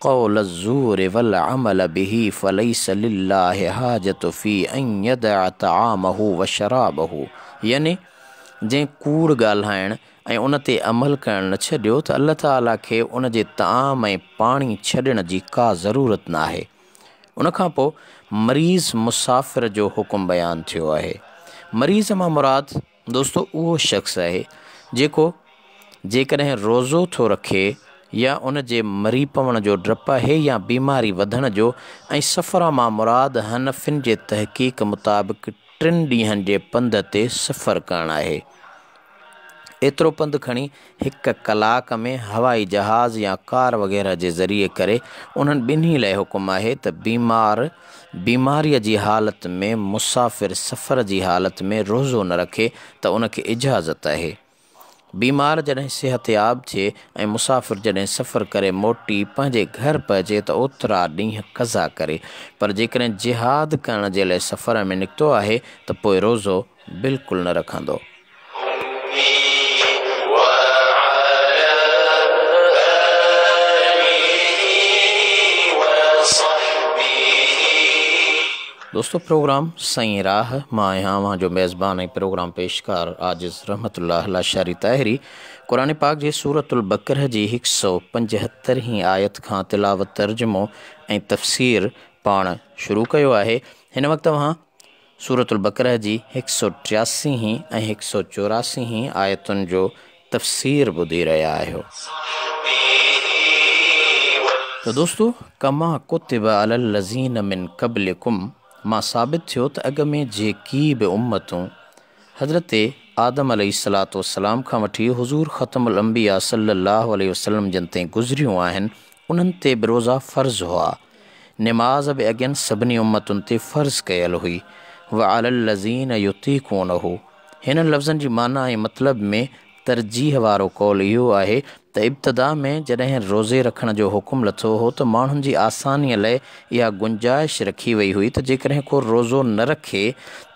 क़ौल ज़ूर वल अमल बिही फलैस लिल्लाहि हाजतु फ़ी अन यदअ तआमहु व शराबहु। यानी जंहिं कूड़ ॻाल्हाइण ऐं उन ते अमल करणु न छॾियो त अल्लाह ताला खे उन जे ताम ऐं पाणी छॾण जी का ज़रूरत न आहे। उनखां पोइ मरीज़ मुसाफ़िर जो हुकुम बयानु थियो आहे। मरीज़ मां मुराद दोस्तो उहो शख़्स आहे जेको जेकॾहिं रोज़ो थो रखे या उन जे मरी पवण जो डपु आहे या बीमारी वधण जो, ऐं सफ़र मां मुराद हनफ़िन जे तहक़ीक़ मुताबिक़ 3 ॾींहंनि जे पंध ते सफ़र करणु आहे। एतिरो पंधु खणी 1 कलाक में हवाई जहाज़ या कार वग़ैरह जे ज़रिए करे उन्हनि ॿिन्ही लाइ हुकुम आहे त बीमारीअ जी हालत में मुसाफ़िर सफ़र जी हालत में रोज़ो न रखे त उनखे इजाज़त आहे। बीमार जॾहिं सिहतयाब थिए ऐं मुसाफ़िर जॾहिं सफ़र करे मोटी पंहिंजे घर पहुचे त ओतिरा ॾींहं क़ज़ा करे, पर जेकॾहिं जिहाद करण जे लाइ सफ़र में निकितो आहे त पोइ रोज़ो बिल्कुलु न रखंदो। दोस्तों प्रोग्राम साईं राह मां आहियां अव्हां जो मेज़बान ऐं प्रोग्राम पेशकार आजिज़ रहमतुल्लाह लाशारी ताहिरी। क़ुरान पाक जी सूरतुल बक़रह जी 175 आयत खां तिलावत तर्जुमो ऐं तफ़सीर पाण शुरू कयो आहे। हिन वक़्तु अव्हां सूरतुल बक़रह जी 183 ऐं 184 आयतुनि जो तफ़सीर ॿुधी रहिया आहियो। त दोस्तो कमा कुतिब अलल लज़ीन मिन क़ब्लिकुम मां साबित थियो त अॻ में जेकी बि उम्मतूं हज़रत आदम अलैहिस्सलातु वस्सलाम खां वठी हुज़ूर ख़तमुल अंबिया सल्लल्लाहु अलैहि वसल्लम जन ते गुज़रियूं आहिनि उन्हनि ते बि रोज़ा फ़र्ज़ हुआ। निमाज़ बि अॻियनि सभिनी उम्मतुनि ते फ़र्ज़ कयल हुई। व अलल लज़ीन युतीक़ूनहु हिन लफ़्ज़नि जी माना ऐं मतिलब में तरजीह वारो कौल इहो आहे त इब्तिदा में जॾहिं रोज़े रखण जो हुकुम लथो हो त माण्हुनि जी आसानीअ लाइ इहा गुंजाइश रखी वई हुई त जेकॾहिं को रोज़ो न रखे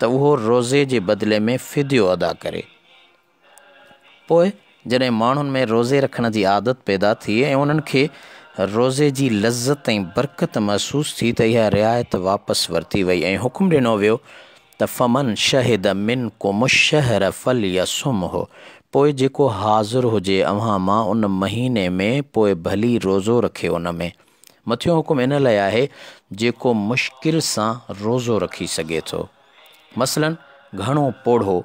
त उहो रोज़े जे बदिले में फ़िदियो अदा करे। पोइ जॾहिं माण्हुनि में रोज़े रखण जी आदत पैदा थी ऐं उन्हनि खे रोज़े जी लज़्ज़त ऐं बरकत महसूसु थी त इहा रिआयत वापसि वरिती वई ऐं हुकुम ॾिनो वियो त फ़मन शहिद मिनकुम शहर फलयसुमहु। पोइ जेको हाज़िर हुजे अव्हां मां उन महीने में पोइ भली रोज़ो रखे उन में। मथियों हुकुम इन लाइ आहे जेको मुश्किल सां रोज़ो रखी सघे थो, मसलन घणो पोढ़ो,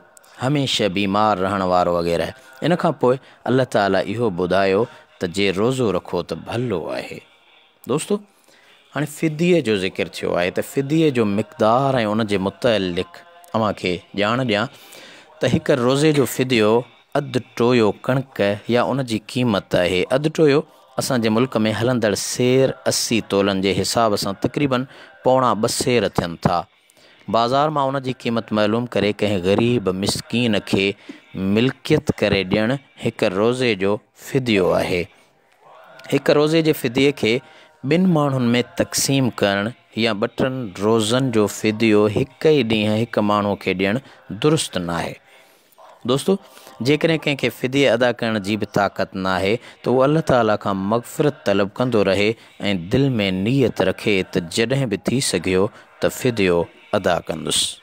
हमेशह बीमार रहण वारो वग़ैरह। इन खां पोइ अल्लाह ताला इहो ॿुधायो त जे रोज़ो रखो त भलो आहे। दोस्तो हाणे फ़िदीअ जो ज़िक्र थियो आहे त फ़िदीअ जो मिक़दार ऐं उन जे मुतअल्लिक़ अव्हांखे ॼाण ॾियां त हिकु रोज़े जो फ़िदियो अधु टोयो कणिक या उन जी क़ीमत आहे। अधु टोयो असांजे मुल्क में हलंदड़ सेर 80 तोलनि जे हिसाब सां तक़रीबन पौणा 2 सेर थियनि था। बाज़ार मां उन जी क़ीमत मालूम करे कंहिं ग़रीब मिसकीन खे मिल्कियत करे ॾियणु हिकु रोज़े जो फ़िदियो आहे। हिकु रोज़े जे फ़िदिये खे 2 माण्हुनि में तक़सीम करणु या 2 रोज़नि जो फ़िदियो हिक ई ॾींहुं हिक माण्हू खे ॾियणु दुरुस्त न आहे। दोस्तो, जेकॾहिं कंहिंखे फ़िदे अदा करण जी बि ताक़त न आहे त उहो अल्लाह ताला खां मग़फ़िरत तलब कंदो रहे ऐं दिलि में नीयत रखे त जॾहिं बि थी सघियो त फ़िदियो अदा कंदुसि।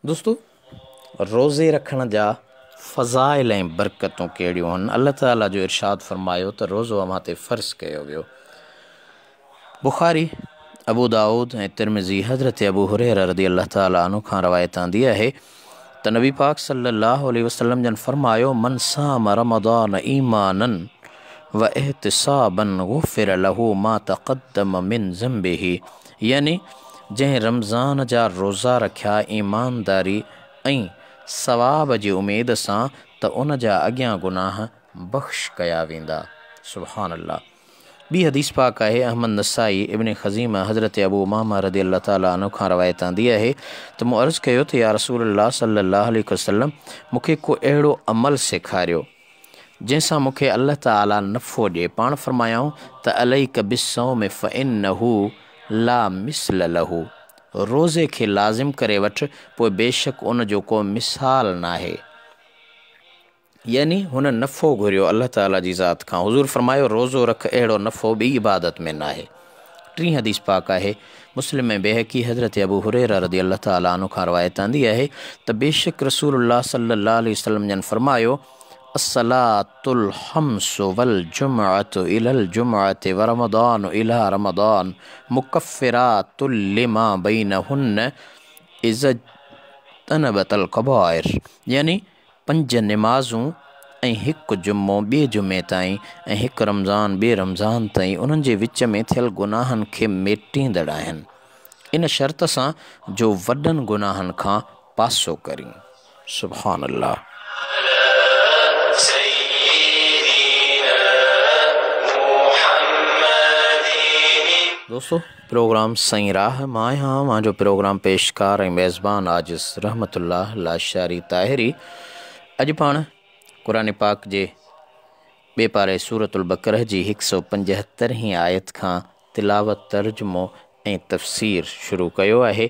दोस्तो, रोज़े रखण जा फ़ज़ाइल ऐं बरकतूं कहिड़ियूं आहिनि। अल्लाह ताला जो इरशाद फ़रमायो त रोज़ो अव्हां ते फ़र्ज़ कयो वियो। बुख़ारी, अबू दाऊद ऐं तिरमिज़ी हज़रत अबू हुरैरा रज़ियल्लाहु ताला अन्हु खां रवायत आंदी आहे त नबी पाक सल्लल्लाहु अलैहि वसल्लम जन फ़रमायो, मन साम रमज़ान ईमानन व एहतिसाबन गुफ़िर लहू मा तक़द्दम मिन ज़ंबिही, यानी जंहिं रमज़ान जा रोज़ा रखिया ईमानदारी ऐं सवाब जी उमेद सां त उन जा अॻियां गुनाह बख़्श कया वेंदा। सुभान अल्लाह। ॿी हदीस पाक आहे, अहमद नसाई इब्न ख़ज़ीमा हज़रत अबू उमामा रज़ियल्लाहु ताला अन्हु खां रवायत आंदी आहे त मूं अर्ज़ु कयो त या रसूलल्लाह सल्लल्लाहु अलैहि वसल्लम, मूंखे को अहिड़ो अमल सेखारियो जंहिंसां मूंखे अल्लाह ताला नफ़ो ॾिए। पाण फ़रमायाऊं त अलैक बिस्सौम फ़इन्नहू ला मिस्ल लहू, रोज़े खे लाज़िम करे वठि, पोइ बेशक उन जो को मिसाल न आहे। यानी हुन नफ़ो घुरियो अल्लाह ताला जी ज़ात खां। हुज़ूर फ़रमायो, रोज़ो रख, अहिड़ो नफ़ो ॿी इबादत में न आहे। टीं हदीस पाक आहे, मुस्लिम में बेहक़ी हज़रत अबू हुरैरा रज़ियल्लाहु ताला अन्हु खां रवायत आंदी आहे त बेशक रसूलुल्लाह सल्लल्लाहु अलैहि वसल्लम जन फ़रमायो, अस्सलातुल हम्सु वल जुमअतु इलल जुमअति व रमज़ानु इला रमज़ान मुकफ़िरातुल लिमा बैनहुन्न इज़्तनबतल कबाइर, यानी 5 निमाज़ूं ऐं 1 जुम्मो ॿिए जुमे ताईं ऐं 1 रमज़ान ॿिए रमज़ान ताईं उन्हनि जे विच में थियल गुनाहनि खे मेटींदड़ आहिनि, इन शर्त सां जो वॾनि गुनाहनि खां पासो करी। सुभान अल्लाह। दोस्तों, प्रोग्राम सही राह मां आहियां, मुंहिंजो प्रोग्राम पेशकार ऐं मेज़बान आजिज़ रहमतुल्लाह लाशारी ताहिरी। अॼु पाण क़ुरान पाक जे ॿिए पारे सूरतुल बक़रह जी 175 आयत खां तिलावत, तर्जुमो ऐं तफ़सीर शुरू कयो आहे।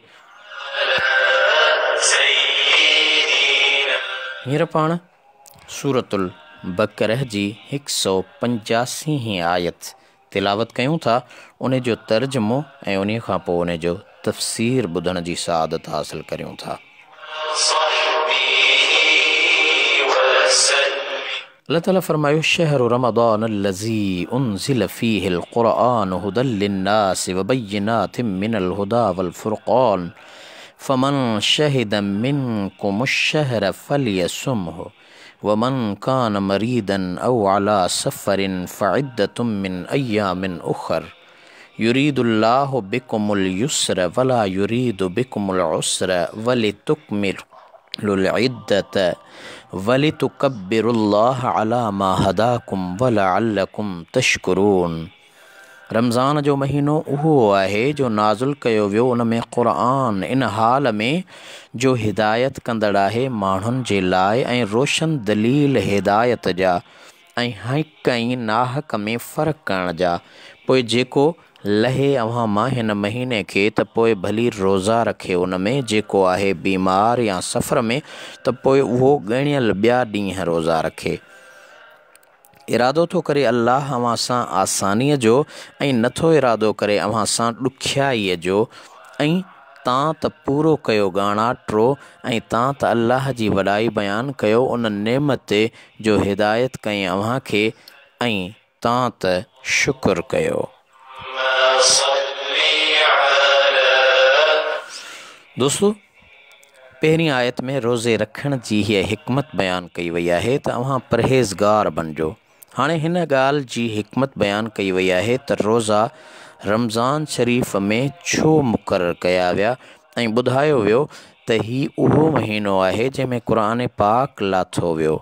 हींअर पाण सूरतुल बक़रह जी 185 आयत तिलावत कयूं था, उन जो तर्जुमो ऐं उन खां पोइ उन जो तफ़सीर ॿुधण जी सआदत हासिल करियूं था। अल्लाह ताला फ़रमायो, शहरु रमज़ान अल्लज़ी उन्ज़िल फ़ीहिल क़ुरआन हुदल लिन्नासि व बय्यिनातिम मिनल हुदा वल फ़ुरक़ान फ़मन शहिद मिनकुमुश्शहर फ़लियसुमहु वमन कान मरीदन औ अला सफ़रिन फ़इद्दतुम मिन अय्यामिन उख़र युरीदुल्लाहु बिकुमुल युस्र वला युरीदु बिकुमुल उस्र वलितुकमिलुल इद्दत वलितुकब्बिरुल्लाह अला मा हदाकुम वलअल्लकुम तशकुरून। रमज़ान जो महीनो उहो आहे जो नाज़ुल कयो वियो, उन में क़ुरआन इन हाल में जो हिदायत कंदड़ आहे माण्हुनि जे लाइ ऐं रोशन दलील हिदायत जा ऐं हक़ ऐं नाहक़ में फ़र्क़ु करण जा। पोइ जेको लहे अव्हां मां हिन महीने खे त पोइ भली रोज़ा रखे, उन में जेको आहे बीमार या सफ़र में त पोइ उहो ॻणियल ॿिया ॾींहं रोज़ा रखे। इरादो थो करे अल्लाह अव्हां सां आसानीअ जो ऐं नथो इरादो करे अव्हां सां ॾुखियाईअ जो, ऐं तां त पूरो कयो ॻाणाटो ऐं तां त अल्लाह जी वॾाई बयानु कयो उन नेमत जो हिदायत कई अव्हां खे ऐं तां त शुक्र कयो। दोस्तों, पहिरीं आयत में रोज़े रखण जी हीअ हिकमत बयानु कई वई आहे त अव्हां परहेज़गार बणिजो। हाणे हिन ॻाल्हि जी हिकमत बयानु कई वई आहे त रोज़ा रमज़ान शरीफ़ में छो मुक़ररु कया विया ऐं ॿुधायो वियो त हीउ उहो महीनो आहे जंहिंमें क़ुरान पाक लाथो वियो।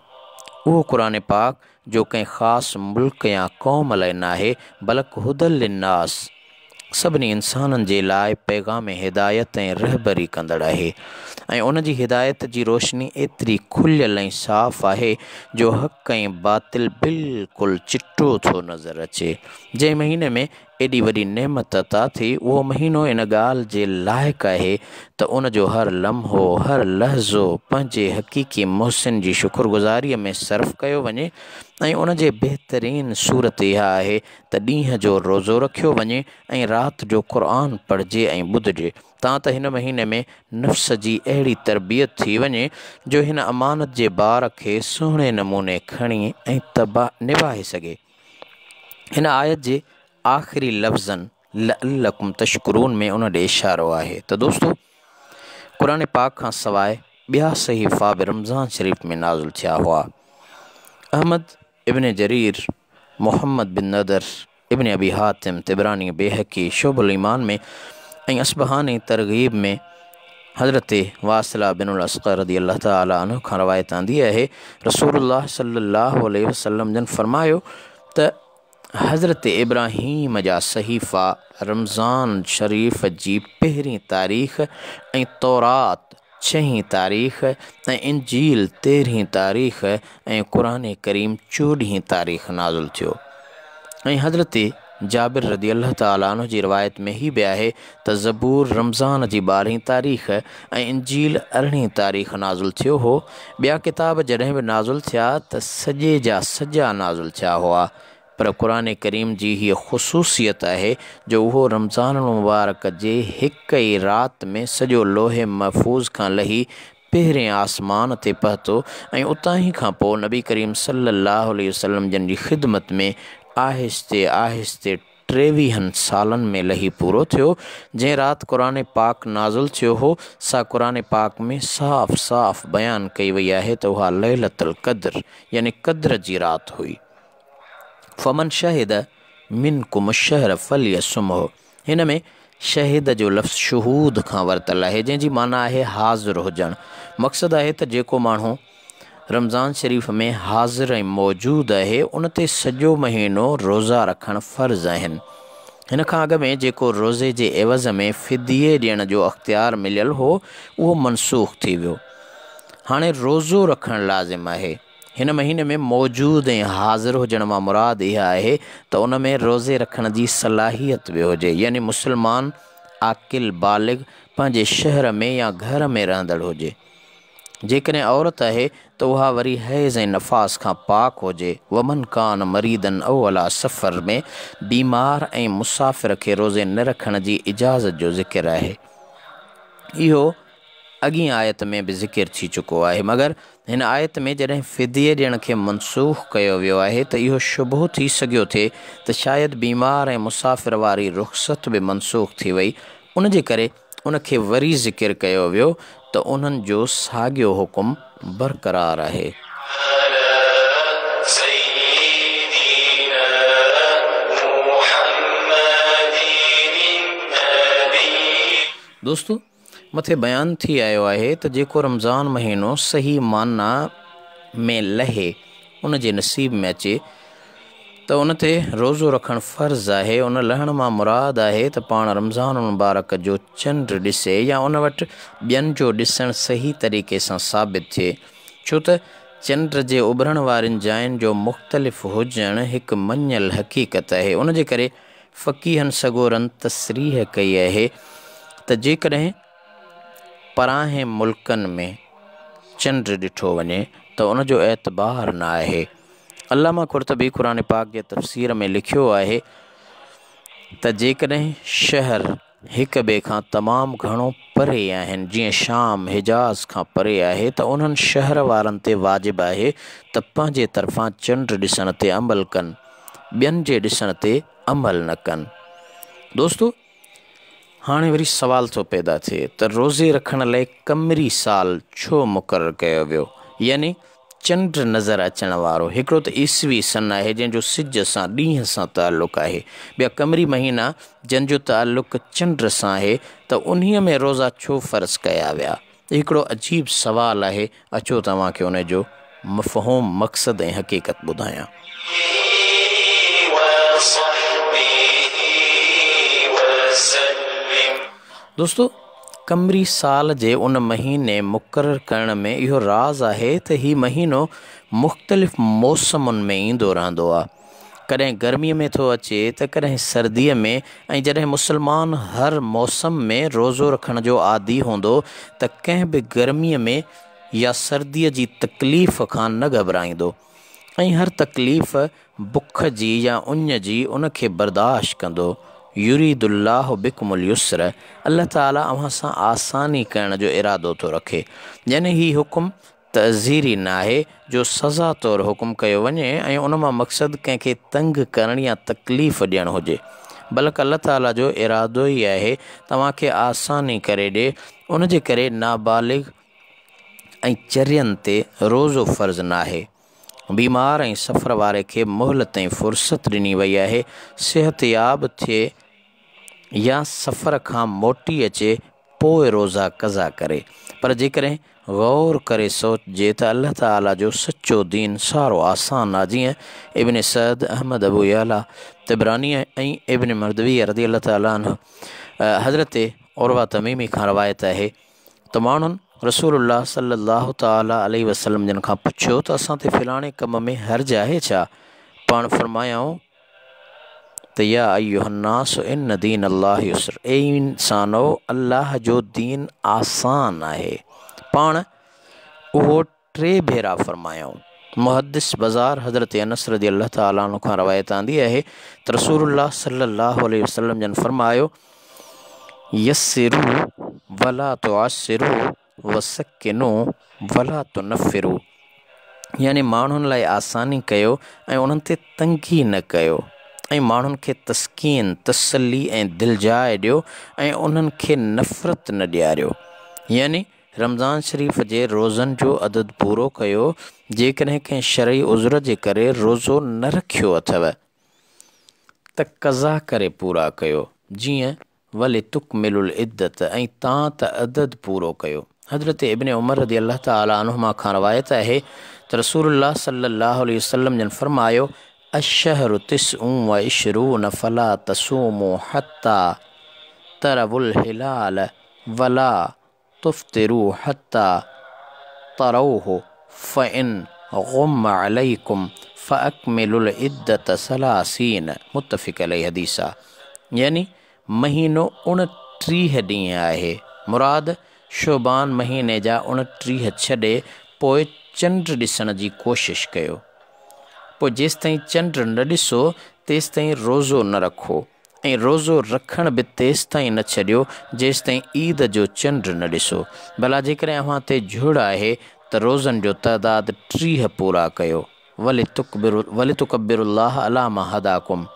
उहो क़ुरान पाक जो कंहिं ख़ासि मुल्क या क़ौम लाइ न आहे, बल्कि हुदल लिन्नास, सभिनी इंसाननि जे लाइ पैगाम हिदायत ऐं रहबरी कंदड़ आहे ऐं उन जी हिदायत जी रोशनी एतिरी खुलियल ऐं साफ़ आहे जो हक़ ऐं बातिल बिल्कुलु चिटो थो नज़र अचे। जंहिं महीने में एॾी वॾी नेमत अता थी उहो महीनो इन ॻाल्हि जे लाइक़ु आहे त उन जो हर लम्हो हर लहज़ो पंहिंजे हक़ीक़ी मुहसिन जी शुक्रगुज़ारीअ में सर्फ़ कयो वञे ऐं उन जे बहितरीन सूरत इहा आहे त ॾींहं जो रोज़ो रखियो वञे ऐं राति जो क़ुर्आन पढ़िजे ऐं ॿुधिजे तां त हिन महीने में नफ़्स जी अहिड़ी तरबियत थी वञे जो हिन अमानत जे बार खे सुहिणे नमूने खणी ऐं निभाए सघे। हिन आयत जे आख़िरी लफ़्ज़नि लअल्लकुम तशकुरून में उन ॾे इशारो आहे त दोस्तो क़ुरान पाक खां सवाइ ॿिया सहीफ़ा बि रमज़ान शरीफ़ में नाज़िल थिया हुआ। अहमद इब्न जरीर, मोहम्मद बिन नदर, इब्न अबी हातिम, तिबरानी, बेहकी, शुअबुल ईमान में ऐं असबहानी तरग़ीब में हज़रत वासिला बिनुल अस्क़र रज़ियल्लाहु तआला अन्हु खां रवायत आंदी आहे रसूलुल्लाह सल्लल्लाहु अलैहि वसल्लम जन फरमायो त हज़रत इब्राहीम जा सहीफ़ा रमज़ान शरीफ़ जी पहिरीं तारीख़ ऐं तौरात 6 तारीख़ ऐं इंजील 13 तारीख़ ऐं क़ुरान करीम 14 तारीख़ नाज़िल थियो। ऐं हज़रत जाबिर रज़ियल्लाहु तआला अन्हु जी रिवायत में ही बि आहे त ज़बूर रमज़ान जी 12 तारीख़ ऐं इंजील 18 तारीख़ नाज़िल थियो हो। ॿिया किताब जॾहिं बि नाज़िल थिया त सॼे जा सॼा नाज़िल थिया हुआ, पर क़ुरान करीम जी हीअ ख़ुसूसियत आहे जो उहो रमज़ान मुबारक जे हिक ई राति में सॼो लोहे महफ़ूज़ खां लही पहिरें आसमान ते पहुतो ऐं उतां ई खां पोइ नबी करीम सल्लल्लाहु अलैहि वसल्लम जन जी ख़िदमत में आहिस्ते आहिस्ते 23 सालनि में लही पूरो थियो। जंहिं राति क़ुरान पाक नाज़िल थियो हो सा क़ुरान पाक में साफ़ साफ़ बयानु कई वई आहे त उहा लैलतुल क़द्र यानी क़द्र जी राति हुई। फ़मन शहिद मिनकुम शहर फलियसुमहु, हिन में शहिद जो लफ़्ज़ शुहूद खां वरितल आहे जंहिंजी माना आहे हाज़िर हुजणु। मक़सदु आहे त जेको माण्हू रमज़ान शरीफ़ में हाज़िर ऐं मौजूदु आहे उन ते सॼो महीनो रोज़ा रखणु फ़र्ज़ु आहिनि। हिन खां अॻु में जेको रोज़े जे एवज़ में फ़िदिये ॾियण जो अख़्तियार मिलियल हो उहो मनसूख़ थी वियो। हाणे रोज़ो रखणु लाज़िम आहे। हिन महीने में मौजूदु ऐं हाज़िर हुजण मां मुराद इहा आहे त उन में रोज़े रखण जी सलाहियत बि हुजे, यानी मुस्लमान आकिल बालिग़ पंहिंजे शहर में या घर में रहंदड़ हुजे। जेकॾहिं औरत आहे त उहा वरी हैज़ ऐं नफ़ास खां पाक हुजे। वमन कान मरीदन औ अला सफ़र में बीमार ऐं मुसाफ़िर खे रोज़े न रखण जी इजाज़त जो ज़िक्र आहे। इहो अॻी आयत में बि ज़िक्र थी चुको आहे, मगर हिन आयत में जॾहिं फ़िदिये ॾियण खे मनसूख़ कयो वियो आहे त इहो शुबहो थी सघियो थिए त शायदि बीमार ऐं मुसाफ़िर वारी रुख़सत बि मनसूख़ थी वई। उन जे करे उनखे वरी ज़िक्र कयो वियो त उन्हनि जो साॻियो हुकुम बरक़रार आहे। दोस्तो मथे बयान थी आयो आहे त जेको रमज़ान महीनो सही माना में लहे उन जे नसीब में अचे त उन ते रोज़ो रखणु फ़र्ज़ु आहे। उन लहण मां मुराद आहे त पाण रमज़ान मुबारक जो चंड ॾिसे या उन वटि ॿियनि जो ॾिसणु सही तरीक़े सां साबित थिए, छो त चंड जे उभरण वारियुनि जायुनि जो मुख़्तलिफ़ हुजणु हिकु मञियल हक़ीक़त आहे। उन जे करे फ़क़ीहनि सॻोरनि तसरीह कई आहे त जेकॾहिं परांहे मुल्कनि में चंड ॾिठो वञे त उन जो एतबार न आहे। अल्लामा क़ुर्तबी क़ुरान पाक जे तफ़सीर में लिखियो आहे त जेकॾहिं शहर हिक ॿिए खां तमामु घणो परे आहिनि, जीअं शाम हिजाज़ खां परे आहे, त उन्हनि शहर वारनि ते वाजिबु आहे त पंहिंजे तरफ़ां चंड ॾिसण ते अमल कनि, ॿियनि जे ॾिसण ते अमल न कनि। दोस्तो हाणे वरी सवाल थो पैदा थिए त रोज़े रखण लाइ क़मरी साल छो मुक़ररु कयो वियो, यानी चंड नज़र अचण वारो। हिकिड़ो त ईसवी सन आहे जंहिंजो सिज सां ॾींहं सां ताल्लुक़ आहे, ॿिया क़मरी महीना जंहिंजो ताल्लुक़ चंड सां आहे, त उन्हीअ में रोज़ा छो फ़र्ज़ कया विया। हिकिड़ो अजीब सवाल आहे। अचो तव्हांखे उन जो मफ़हूम मक़सदु ऐं हक़ीक़त ॿुधायां। दोस्तों, कमरी साल जे उन महीने मुक़ररु करण में इहो राज़ आहे त हीउ महीनो मुख़्तलिफ़ मौसमुनि में ईंदो रहंदो आहे। कॾहिं गर्मीअ में थो अचे त कॾहिं सर्दीअ में। ऐं जॾहिं मुस्लमान हर मौसम में रोज़ो रखण जो आदी हूंदो त कंहिं बि गर्मीअ में या सर्दीअ जी तकलीफ़ खां न घबराईंदो ऐं हर तकलीफ़ बुख जी या उञ जी उनखे बर्दाश्त कंदो। युरीदुल्लाहु बिकुमुल युस्र, अल्लाह ताला अव्हां सां आसानी करण जो इरादो थो रखे। यानी हीउ हुकुम तज़ीरी न आहे जो सज़ा तौरु हुकुम कयो वञे ऐं उन मां मक़सदु कंहिंखे तंग करण या तकलीफ़ ॾियणु हुजे, बल्कि अल्लाह ताला जो इरादो ई आहे तव्हांखे आसानी करे ॾिए। उन जे करे नाबालिग ऐं चरियनि ते रोज़ो फ़र्ज़ु न आहे। बीमार ऐं सफ़र वारे खे मोहलत ऐं फ़ुर्सत ॾिनी वई आहे सिहतयाब थिए या सफ़र खां मोटी अचे पोइ रोज़ा क़ज़ा करे। पर जेकॾहिं ग़ौर करे सोचिजे त अल्लाह ताला जो सचो दीन सारो आसान आहे। जीअं इब्न सअद, अहमद अबू याला, तिबरानी ऐं इब्न मर्दवी रज़ी अल्लाह ताला अन्हु हज़रत उरवा तमीमी खां रवायत आहे त माण्हुनि रसूलुल्लाह सल्लल्लाहु ताला अलैहि वसल्लम जिन खां पुछियो त असां ते फ़िलाणे कम में हर्ज आहे छा? पाण फरमायाऊं त या अय्युहन्नास इन दीन अल्लाह युस्र, ए इंसानो अल्लाह जो दीन आसान आहे। पाण उहो 3 भेरा फरमायाऊं। मुहद्दिस बाज़ार हज़रत अनस रज़ी अल्लाह ताला अन्हु खां रवायत आंदी आहे त रसूलुल्लाह सल्लल्लाहु अलैहि वसल्लम जन फरमायो यस्सिरू वला तुअस्सिरू वसक्किनू वला तुनफ़िरू, यानी माण्हुनि लाइ आसानी कयो ऐं उन्हनि ते तंगी न कयो ऐं माण्हुनि खे तस्कीन, तसल्ली ऐं दिलजाए ॾियो ऐं उन्हनि खे नफ़रत न ॾियारियो। यानी रमज़ान शरीफ़ जे रोज़नि जो अदद पूरो कयो। जेकॾहिं कंहिं शरई उज़र जे करे रोज़ो न रखियो अथव त क़ज़ा करे पूरा कयो। जीअं वले तुकमिलुल इद्दत, ऐं तव्हां त अदद पूरो कयो। हज़रत इब्न उमर रज़ी अल्लाह ताला अन्हुमा खां रवायत आहे त रसूलुल्लाह सल्लल्लाहु अलैहि वसल्लम जन फरमायो अश्शहरु तिस्उन व इश्रून फला तसूमू हत्ता तरवुल हिलाल वला तुफ्तिरू हत्ता तरौहु फ़इन गुम्म अलैकुम फ़अक्मिलुल इद्दत सलासीन, मुत्तफ़िक़ अलैहि हदीसा। यानी महीनो 29 ॾींहं आहे। मुराद शोबान महीने जा 29 छॾे पोइ चंड ॾिसण जी कोशिशि कयो। पोइ जेसिताईं चंड न ॾिसो तेसिताईं रोज़ो न रखो ऐं रोज़ो रखण बि तेसिताईं न छॾियो जेसिताईं ईद जो चंड न ॾिसो। भला जेकॾहिं अव्हां ते झुड़ आहे त रोज़नि जो तइदादु 30 पूरा कयो। वली तुकब्बिरुल्लाह अला मा हदाकुम,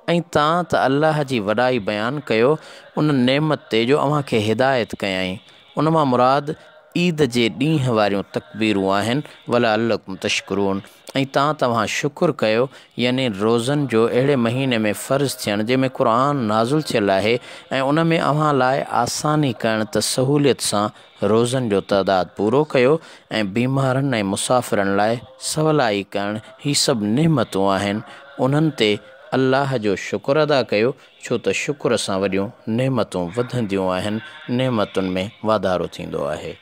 ऐं तव्हां त अल्लाह जी वॾाई बयानु कयो उन नेमत ते जो अव्हांखे हिदायत कयईं। उन मां मुराद ईद जे ॾींहं वारियूं तकबीरूं आहिनि। वला अल्लकुम तशकुरून, ऐं तव्हां शुकुर कयो। यानी रोज़नि जो अहिड़े महीने में फ़र्ज़ु थियणु जंहिंमें क़ुरान नाज़िल थियल आहे ऐं उन में अव्हां लाइ आसानी करणु त सहूलियत सां रोज़नि जो तइदादु पूरो कयो ऐं बीमारनि ऐं मुसाफ़िरनि लाइ सवलाई करणु, ही सभु नेमतूं आहिनि। उन्हनि ते अल्लाह जो शुक्र अदा कयो, छो त शुक्र सां वॾियूं नेमतूं वधंदियूं आहिनि, नेमतुनि में वाधारो थींदो आहे।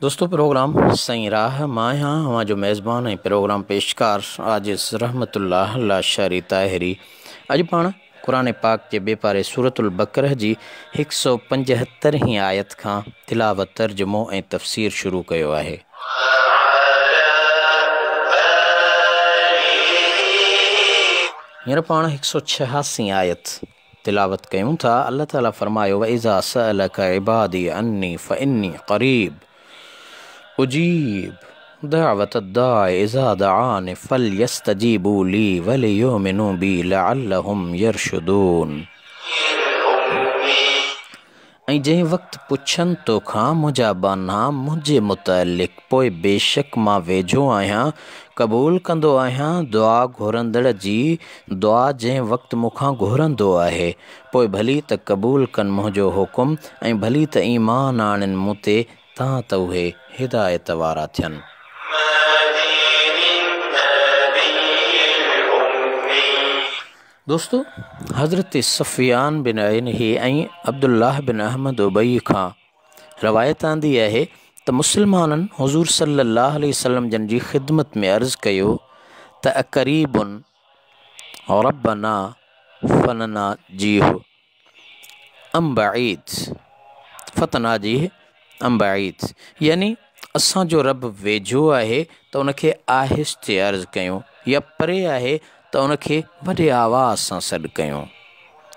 दोस्तों, प्रोग्राम सईं राह मां आहियां अव्हां जो मेज़बान ऐं प्रोग्राम पेशकार आजिज़ रहमतुल्लाह लाशारी ताहिरी। अॼु पाण क़ुरान पाक जे बेपारे सूरतुल बक़रह जी 175 आयत खां तिलावत, तर्जुमो ऐं तफ़सीर शुरू कयो आहे। हींअर पाण 186 आयत तिलावत कयूं था। अल्लाह ताला फरमायो वइज़ा सअलक इबादी अन्नी फ़इन्नी क़रीब उजीब दावत दाई इज़ा दआन फलयस्तजीबू ली वलियुमिनू बी लअल्लहुम यरशुदून। ऐं जंहिं वक़्तु पुछनि तोखां मुंहिंजा बाना मुंहिंजे मुतअलिक़, पोइ बेशक मां वेझो आहियां, क़बूल कंदो आहियां दुआ घुरंदड़ जी दुआ जंहिं वक़्तु मूंखां घुरंदो आहे। पोइ भली त क़बूल कनि मुंहिंजो हुकुम ऐं भली त ईमान आणनि मूं ते तां त उहे हिदायत वारा थियनि। दोस्तो, हज़रत सफ़ियान बिन अयनही ऐं अब्दुल्लाह बिन अहमद उबई खां रवायत आंदी आहे त मुस्लमाननि हुज़ूर सल्लल्लाहु अलैहि वसल्लम जन जी ख़िदमत में अर्ज़ु कयो त अक़रीबुन रब्बना फनना जीह अम बईद फ़तना जीह अम बईद, यानी असांजो रब वेझो आहे त उनखे आहिस्ते अर्ज़ु कयूं, या परे आहे त उनखे वॾे आवाज़ सां सॾु कयूं।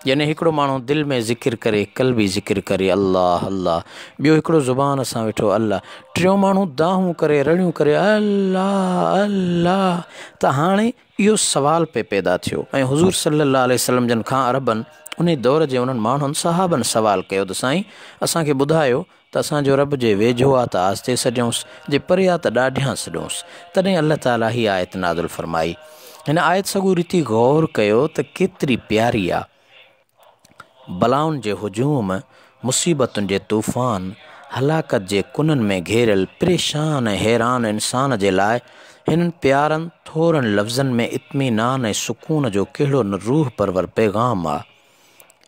यानी हिकिड़ो माण्हू दिलि में ज़िकिर करे, क़ल्बी ज़िकिर करे अल्लाह अल्लाह, ॿियो हिकिड़ो ज़ुबान सां वेठो अल्लाह, टियों माण्हू दाहूं करे रड़ियूं करे अल्लाह अल्लाह। त हाणे इहो सवाल पे पैदा थियो ऐं हुज़ूर सल्लल्लाहु अलैहि वसल्लम जन खां अरबनि उन दौर जे उन्हनि माण्हुनि सहाबनि सवाल कयो त साईं असांखे ॿुधायो त असांजो रब जे वेझो आहे त आस्ते सॾियूंसि, जे परे आहे त ॾाढियां सॾियूंसि। तॾहिं अल्लाह ताला ही आयत नाज़िल फरमाई। हिन आयत सॻो रीति गौर कयो त केतिरी प्यारी आहे। बलाउनि जे हुजूम, मुसीबतुनि जे तूफ़ान, हलाकत जे कुननि में घेरियल परेशान ऐं हैरान इंसान जे लाइ हिननि प्यारनि थोरनि लफ़्ज़नि में इत्मीनान ऐं सुकून जो कहिड़ो न रूह परवर पैगाम आहे।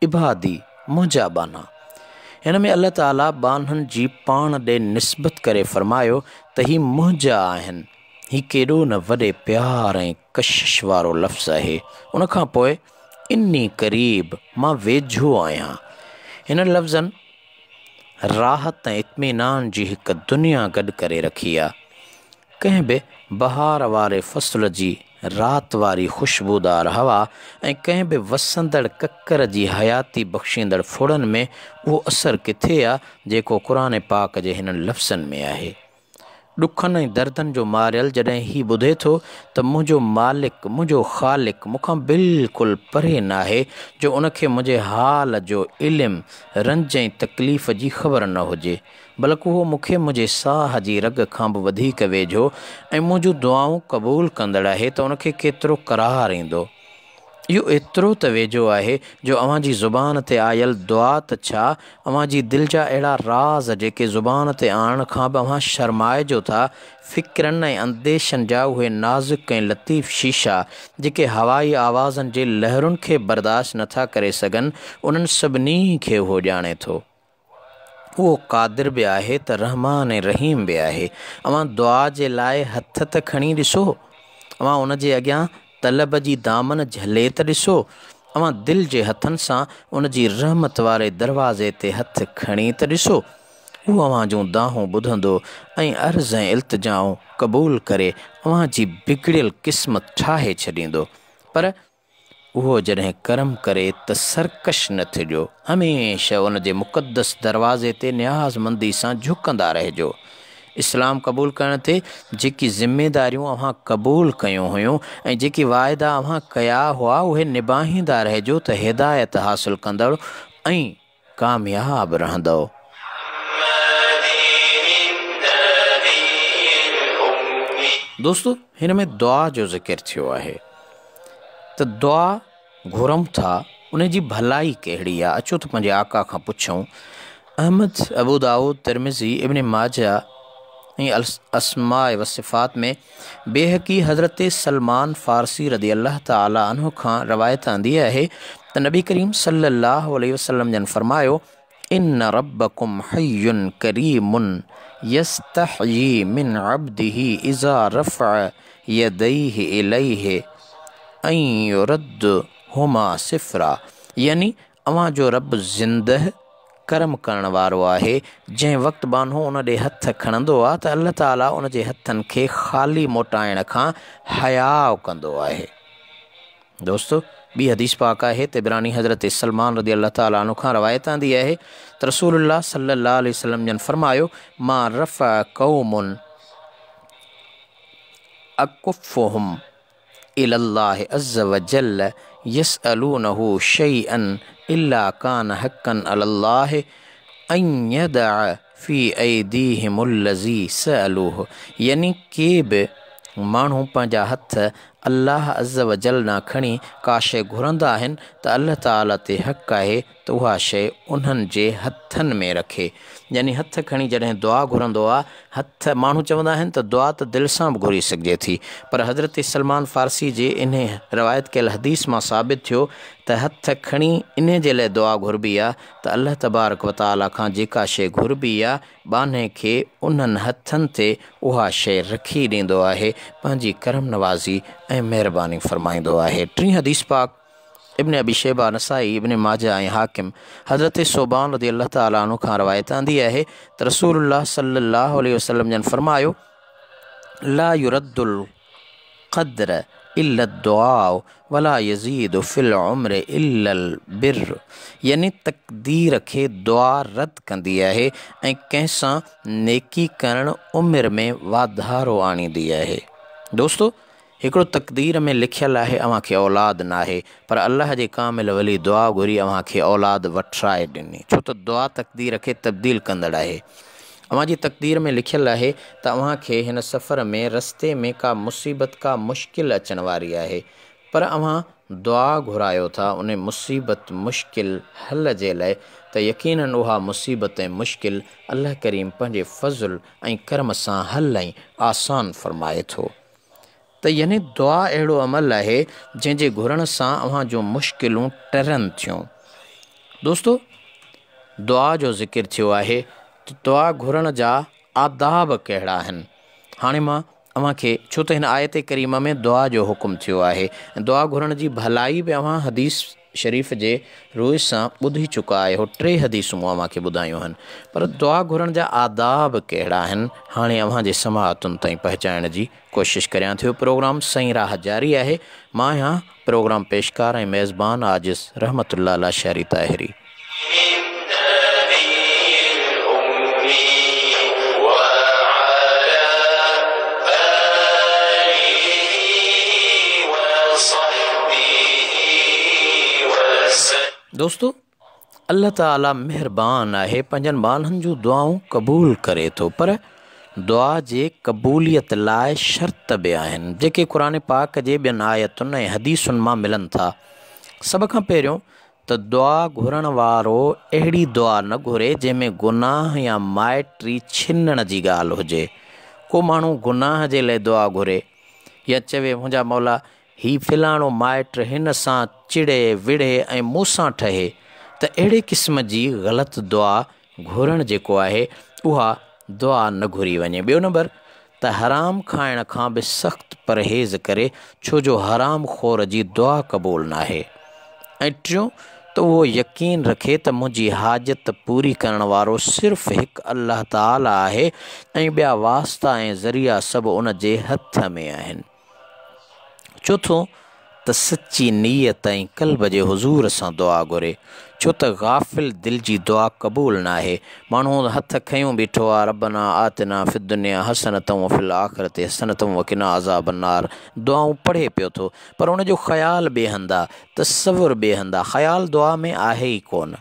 इबादी मुंहिंजा बाना, हिन में अल्लाह ताला बाननि जी पाण ॾे निस्बत करे फ़रमायो त ही मुंहिंजा आहिनि। ही केॾो न वॾे प्यार ऐं कशिश वारो लफ़्ज़ आहे। उनखां पोइ इन्नी क़रीब, मां वेझो आहियां। हिन लफ़्ज़नि राहत ऐं इत्मीनान जी हिकु दुनिया गॾु करे रखी आहे। कंहिं बि बहार वारे फ़सुल जी राति वारी ख़ुशबूदार हवा ऐं कंहिं बि वसंदड़ ककर जी हयाती बख़्शींदड़ फुड़नि में उहो असरु किथे आहे जेको क़ुर पाक जे हिननि लफ़्ज़नि में आहे। ॾुखनि ऐं दर्दनि जो मारियल जॾहिं ही ॿुधे थो त मुंहिंजो मालिक, मुंहिंजो ख़ालिक मूंखां बिल्कुलु परे न आहे, जो उनखे मुंहिंजे हाल जो इल्मु, रंज ऐं तकलीफ़ जी ख़बर न हुजे, बल्कि उहो मूंखे मुंहिंजे साह जी रग खां बि वधीक वेझो ऐं मुंहिंजूं दुआऊं क़बूलु कंदड़ आहे, त उनखे केतिरो करार ईंदो। इहो एतिरो त वेझो आहे जो अव्हां जी ज़ुबान ते आयल दुआ त छा, अव्हां जी दिलि जा अहिड़ा राज़ जेके ज़ुबान ते आणण खां बि अव्हां शर्माइजो था, फ़िक्रनि ऐं अंदेशनि जा उहे नाज़ुक ऐं लतीफ़ शीशा जेके हवाई आवाज़नि जे लहरुनि खे बर्दाश्त नथा करे सघनि, उन्हनि सभिनी खे उहो ॼाणे थो। उहो क़ादिर बि आहे त रहमान ऐं रहीम बि आहे। अव्हां दुआ जे लाइ हथ त खणी ॾिसो, अव्हां उन जे अॻियां तलब जी दामन झले त ॾिसो, अव्हां दिलि जे हथनि सां उन जी रहमत वारे दरवाज़े ते हथ खणी त ॾिसो। उहो अव्हां जूं दाहूं ॿुधंदो ऐं अर्ज़ ऐं इल्तिजाऊं क़बूलु करे अव्हां जी बिगड़ियल क़िस्मत ठाहे छॾींदो। पर उहो जॾहिं करम करे त सरकश न थिजो, हमेशह उन जे मुक़दस दरवाज़े ते न्याज़मंदी सां झुकंदा रहिजो। इस्लाम क़बूलु करण ते जेकी ज़िमेदारियूं अव्हां क़बूलु कयूं हुयूं ऐं जेकी वाइदा अव्हां कया हुआ उहे निभाईंदा रहिजो त हिदायत हासिलु कंदड़ ऐं कामयाबु रहंदव। दोस्तो, हिन में दुआ जो ज़िक्र थियो आहे त दुआ घुरऊं था, उन जी भलाई कहिड़ी आहे। अचो त पंहिंजे आका खां पुछूं। अहमद, अबू दाऊद, तिरमिज़ी, इब्न माजा ऐं अस्माए व सिफ़ात में बेहक़ी हज़रत सलमान फ़ारसी रदी अल्लाह ताला अन्हु खां रवायत आंदी आहे त नबी करीम सल्लल्लाहु अलैहि वसल्लम जन फरमायो, इन्न रब्बकुम हय्युन करीमुन यस्तहयी मिन अब्दिही इज़ा रफ़अ यदैहि इलैहि ऐं युरद्दुहुमा सिफ़रा, यानी अव्हां जो रब ज़िंदह करम करण वारो आहे। जंहिं वक़्तु बानो उन ॾे हथ खणंदो आहे त अल्लाह ताला उन जे हथनि खे ख़ाली मोटाइण खां हयाउ कंदो आहे। दोस्तो, ॿी हदीस पाक आहे तिबरानी हज़रत सलमान रदी अल्लाह ताला अन्हु खां रवायत आंदी आहे त रसूलुल्लाह सल्लल्लाहु अलैहि वसल्लम जन फरमायो, मा रफ़अ क़ौमुन अकुफ़ुहुम इलल्लाहि अज़्ज़ व जल्ल यसअलूनहु शैअन इल्ला कान हक़्क़न अलल्लाहि अन यदअ फ़ी ऐदीहिमुल्लज़ी सअलूहु, यानी के बि माण्हू पंहिंजा हथ अल्लाह अज़्ज़ व जल ना खणी का शइ घुरंदा आहिनि त अल्लाह ताला ते हक़ आहे त उहा शइ उन्हनि जे हथनि में रखे। यानी हथ खणी जॾहिं दुआ घुरंदो आहे, हथ माण्हू चवंदा आहिनि त दुआ त दिलि सां बि घुरी सघिजे थी, पर हज़रत सलमान फ़ारसी जे इन रवायत कयल हदीस मां साबित थियो त हथ खणी इन जे लाइ दुआ घुरबी आहे त अल्लाह तबारक व ताला खां जेका शइ घुरबी आहे बाने खे उन्हनि हथनि ते उहा शइ रखी ॾींदो आहे, पंहिंजी करम नवाज़ी ऐं महिरबानी फ़रमाईंदो आहे। टीं हदीस पाक इब्न अबी शैबा, नसाई, इब्न माजा ऐं हाकिम हज़रत सोबान रज़ी अल्लाह ताला अन्हु खां रवायत आंदी आहे त रसूलुल्लाह सल्लल्लाहु अलैहि वसल्लम जन फरमायो, ला युरद्दुल क़द्र इल्ला दुआ वला यज़ीदु फिल उम्र इल्लल बिर। यानी तक़दीर खे दुआ रद्द कंदी आहे ऐं कंहिंसां नेकी करणु उमिरि में वाधारो आणींदी आहे। दोस्तो, हिकिड़ो तक़दीर में लिखियलु आहे अव्हांखे औलाद न आहे, पर अल्लाह जे कामिल वली दुआ घुरी अव्हांखे औलाद वठराए ॾिनी, छो त दुआ तक़दीर खे तब्दील कंदड़ आहे। अव्हां जी तक़दीर में लिखियलु आहे त अव्हांखे हिन सफ़र में रस्ते में का मुसीबत, का मुश्किल अचण वारी आहे, पर अव्हां दुआ घुरायो था उन मुसीबत मुश्किल हल जे लाइ, त यकीनन उहा मुसीबत ऐं मुश्किल अल्लाह करीम पंहिंजे फ़ज़ुल ऐं करम सां हल ऐं आसान फ़रमाए थो। त यानी दुआ अहिड़ो अमल आहे जंहिंजे घुरण सां अव्हां जूं मुश्किलूं टरनि थियूं। दोस्तो, दुआ जो ज़िक्र थियो आहे त दुआ घुरण जा आदाब कहिड़ा आहिनि। हाणे मां अव्हांखे, छो त हिन आयत करीम में दुआ जो हुकुम थियो आहे, दुआ घुरण जी भलाई बि अव्हां हदीस शरीफ़ जे रोज़ सां ॿुधी चुका आहियो। 3 हदीसूं अव्हांखे ॿुधायूं आहिनि, पर दुआ घुरण जा आदाब कहिड़ा आहिनि हाणे अव्हां जे समाअतुनि ताईं पहुचाइण जी कोशिशि करियां थियो। प्रोग्राम सही राह जारी आहे। मां आहियां प्रोग्राम पेशकार ऐं मेज़बान आजिज़ रहमतुल्लाह अला शहरी ताहिरी। दोस्तो, अल्लाह ताला महिरबान आहे, पंहिंजनि माण्हुनि जूं दुआऊं क़बूल करे थो, पर दुआ जे क़बूलियत लाइ शर्त बि आहिनि जेके क़ुर पाक जे ॿियनि आयतुनि ऐं हदीसुनि मां मिलनि था। सभ खां पहिरियों त दुआ घुरण वारो अहिड़ी दुआ न घुरे जंहिंमें गुनाह या माइटी छिनण जी ॻाल्हि हुजे। को माण्हू गुनाह जे लाइ दुआ घुरे या चवे मुंहिंजा मौला ही फ़िलाणो माइट हिन सां चिड़े विड़े ऐं मूंसां ठहे, त अहिड़े क़िस्म जी ग़लति दुआ घुरण जेको आहे उहा दुआ न घुरी वञे। ॿियो नंबर त हराम खाइण खां बि सख़्तु परहेज़ करे, छो जो हराम खोर जी दुआ क़बूल न आहे। ऐं टियों त उहो यकीन रखे त मुंहिंजी हाजत पूरी करण वारो सिर्फ़ु हिकु अल्लाह ताला आहे ऐं ॿिया वास्ता ऐं ज़रिया सभु उन जे हथ में आहिनि। चोथों त सची नीयत ऐं क़ल्ब जे हुज़ूर सां दुआ घुरे, छो त गाफ़िल दिलि जी दुआ क़बूल न आहे। माण्हू हथ खयूं बीठो आहे, रब्बना आतिना फ़िद दुनिया हसनतम व फ़िल आख़िरति हसनतम व क़िना अज़ाबन्नार, दुआऊं पढ़े पियो थो, पर उन जो ख़्यालु ॿिए हंधि आहे, तसवुर ॿिए हंधि आहे, ख़्यालु दुआ में आहे ई कोन,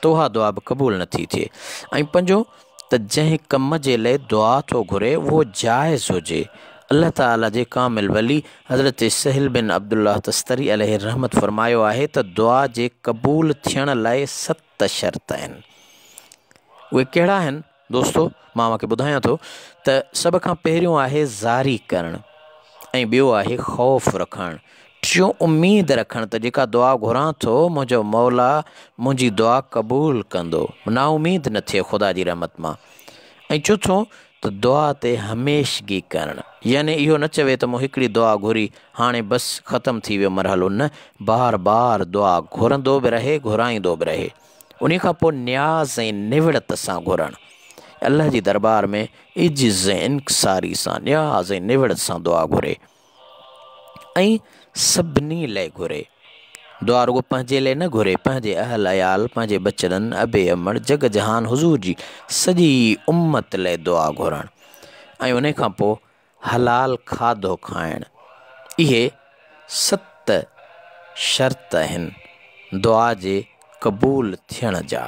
त उहा दुआ बि क़बूल नथी थिए। ऐं पंजो त जंहिं कम जे लाइ दुआ थो घुरे उहो जाइज़ हुजे। अल्लाह ताला जे कामिल वली हज़रत सहिल बिन अब्दुल्लाह तस्तरी अलैहि रहमत फ़रमायो आहे त दुआ जे क़बूल थियण लाइ 7 शर्त आहिनि। उहे कहिड़ा आहिनि दोस्तो, मां तव्हांखे ॿुधायां थो त सभ खां पहिरियों आहे ज़ारी करणु, ऐं ॿियो आहे ख़ौफ़ रखणु, टियों उम्मीद रखणु त जेका दुआ घुरां थो मुंहिंजो मौला मुंहिंजी दुआ क़बूल कंदो, नाउमीद न थिए ख़ुदा जी रहमत मां। ऐं चोथों त दुआ ते हमेशगी करणु, यानी इहो न चवे त मूं हिकिड़ी दुआ घुरी हाणे बसि ख़तमु थी वियो मरहलो, न, बार बार दुआ घुरंदो बि रहे, घुराईंदो बि रहे। उन खां पोइ न्याज़ ऐं निवड़त सां घुरणु, अल्लाह जी दरबार में इज्ज़ ऐं इन्किसारी सां न्याज़ ऐं निवड़त सां दुआ घुरे, ऐं सभिनी लाइ घुरे। दुआ रुगो पंहिंजे लाइ न घुरे, पंहिंजे अहल अयाल, पंहिंजे बचड़नि, अबे अमड़, जग जहान हुज़ूर जी सॼी उम्मत लाइ दुआ घुरणु, ऐं उन खां पोइ हलाल खाधो खाइणु। इहे 7 शर्त आहिनि दुआ जे क़बूल थियण जा।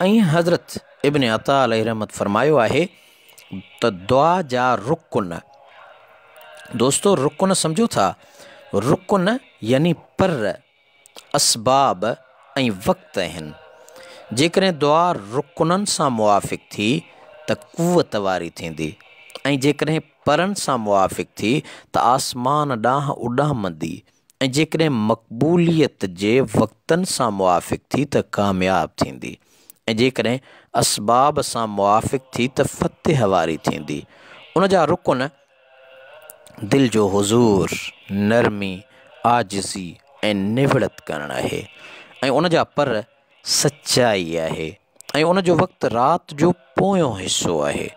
हज़रत इब्न अता अलैहि रहमत फरमायो आहे त दुआ जा रुकन, दोस्तों रुकन सम्झो था, रुकन यानी पर, असबाब ऐं वक़्त आहिनि। जेकॾहिं दुआ रुकननि सां मुवाफ़िक़ थी त क़ुवत वारी थींदी, ऐं जेकॾहिं परनि सां मुवाफ़िक़ थी त आसमान ॾांहुं उॾामंदी, ऐं जेकॾहिं मक़बूलियत जे वक़्तनि सां मुवाफ़िक़ थी त कामयाब थींदी, ऐं जेकॾहिं असबाब सां मुवाफ़िक़ थी त फ़तह वारी थींदी। उन जा रुकन दिल जो हुज़ूर, नरमी, आजिज़ी ऐं निवड़त करणु आहे, ऐं उन जा पर सचाई आहे, ऐं उन जो वक़्तु राति जो पोयों हिस्सो आहे,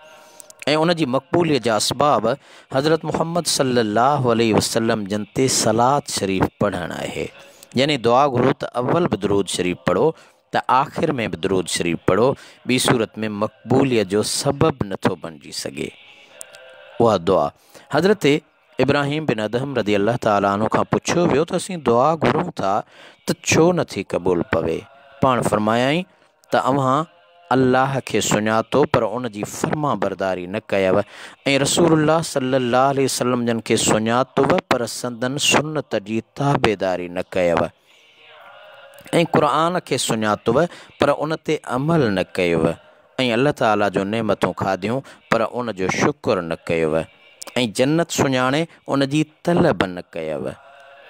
ऐं उन जी मक़बूलियत जा असबाब हज़रत मुहम्मद सल्लल्लाहु अलैहि वसल्लम जन ते सलात शरीफ़ पढ़णु आहे। यानी दुआ घुरो त अव्वल बि दुरूद शरीफ़ पढ़ो त आख़िर में बि दुरूद शरीफ़ पढ़ो, ॿी सूरत में मक़बूलियत जो सबबु नथो बणिजी सघे। उहा दुआ हज़रत इब्राहिम बिन अदहम रज़ी अल्लाह ताला अन्हु खां पुछियो वियो त असीं दुआ घुरूं था त छो नथी क़बूल पवे? पाण फरमायाई त अव्हां अल्लाह खे सुञातो पर उन जी फर्मा बरदारी न कयव, ऐं रसूलुल्लाह सल्लल्लाहु अलैहि वसल्लम जन खे सुञातव पर संदन सुन्नत जी ताबेदारी न कयव, ऐं क़ुरान खे सुञातव पर उन ते अमल न कयव, ऐं अल्लाह ताला जो नेमतूं खाधियूं पर उन जो शुक्र न कयव, ऐं जन्नत सुञाणे उन जी तलब न कयव,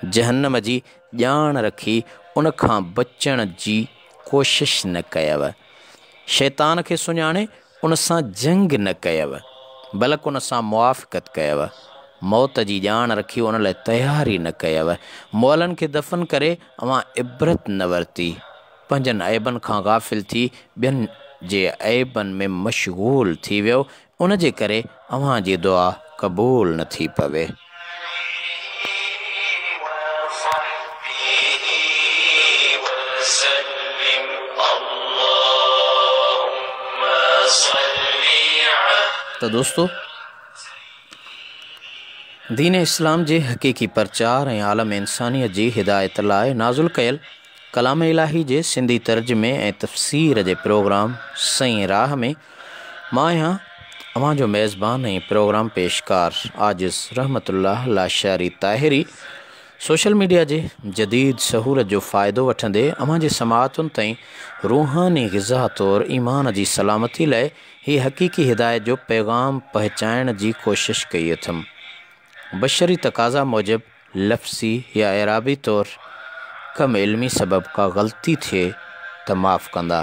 जहन्नम जी ॼाण रखी उन खां बचण जी कोशिश न कयव, शैतान खे सुञाणे उन सां जंग न कयव, बल्कि उन सां मुआफ़क़त कयव, मौत जी ॼाण रखी उन लाइ तयारी न कयव, मौलनि खे दफ़न करे अवां इबरत न वरिती, पंहिंजनि ऐबनि खां गाफ़िल थी ॿियनि जे ऐबनि में मशगूल थी वियो, उन जे करे अव्हां जी दुआ क़बूल न थी पवे। तो दोस्तों, दीन इस्लाम जे हक़ीक़ी प्रचार ऐं आलम इंसानियत जी हिदायत लाइ नाज़ुल कयल कलाम इलाही जे सिंधी तर्जुमे ऐं तफ़सीर जे प्रोग्राम सईं राह में मां आहियां अवां जो मेज़बान ऐं प्रोग्राम पेशकार आजिज़ रहमतुल्लाह लाशारी ताहिरी। सोशल मीडिया जे जदीद सहूलत जो फ़ाइदो वठंदे अवां जे समाअतुनि ताईं रूहानी ग़िज़ा तौरु ईमान जी सलामती लाइ ही हक़ीक़ी हिदायत जो पैगाम पहुचाइण जी कोशिश कई अथमि। बशरी तक़ाज़ा मूजिब लफ़्ज़ी या एराबी तौरु कम इल्मी सबब का ग़लती थिए त माफ़ कंदा,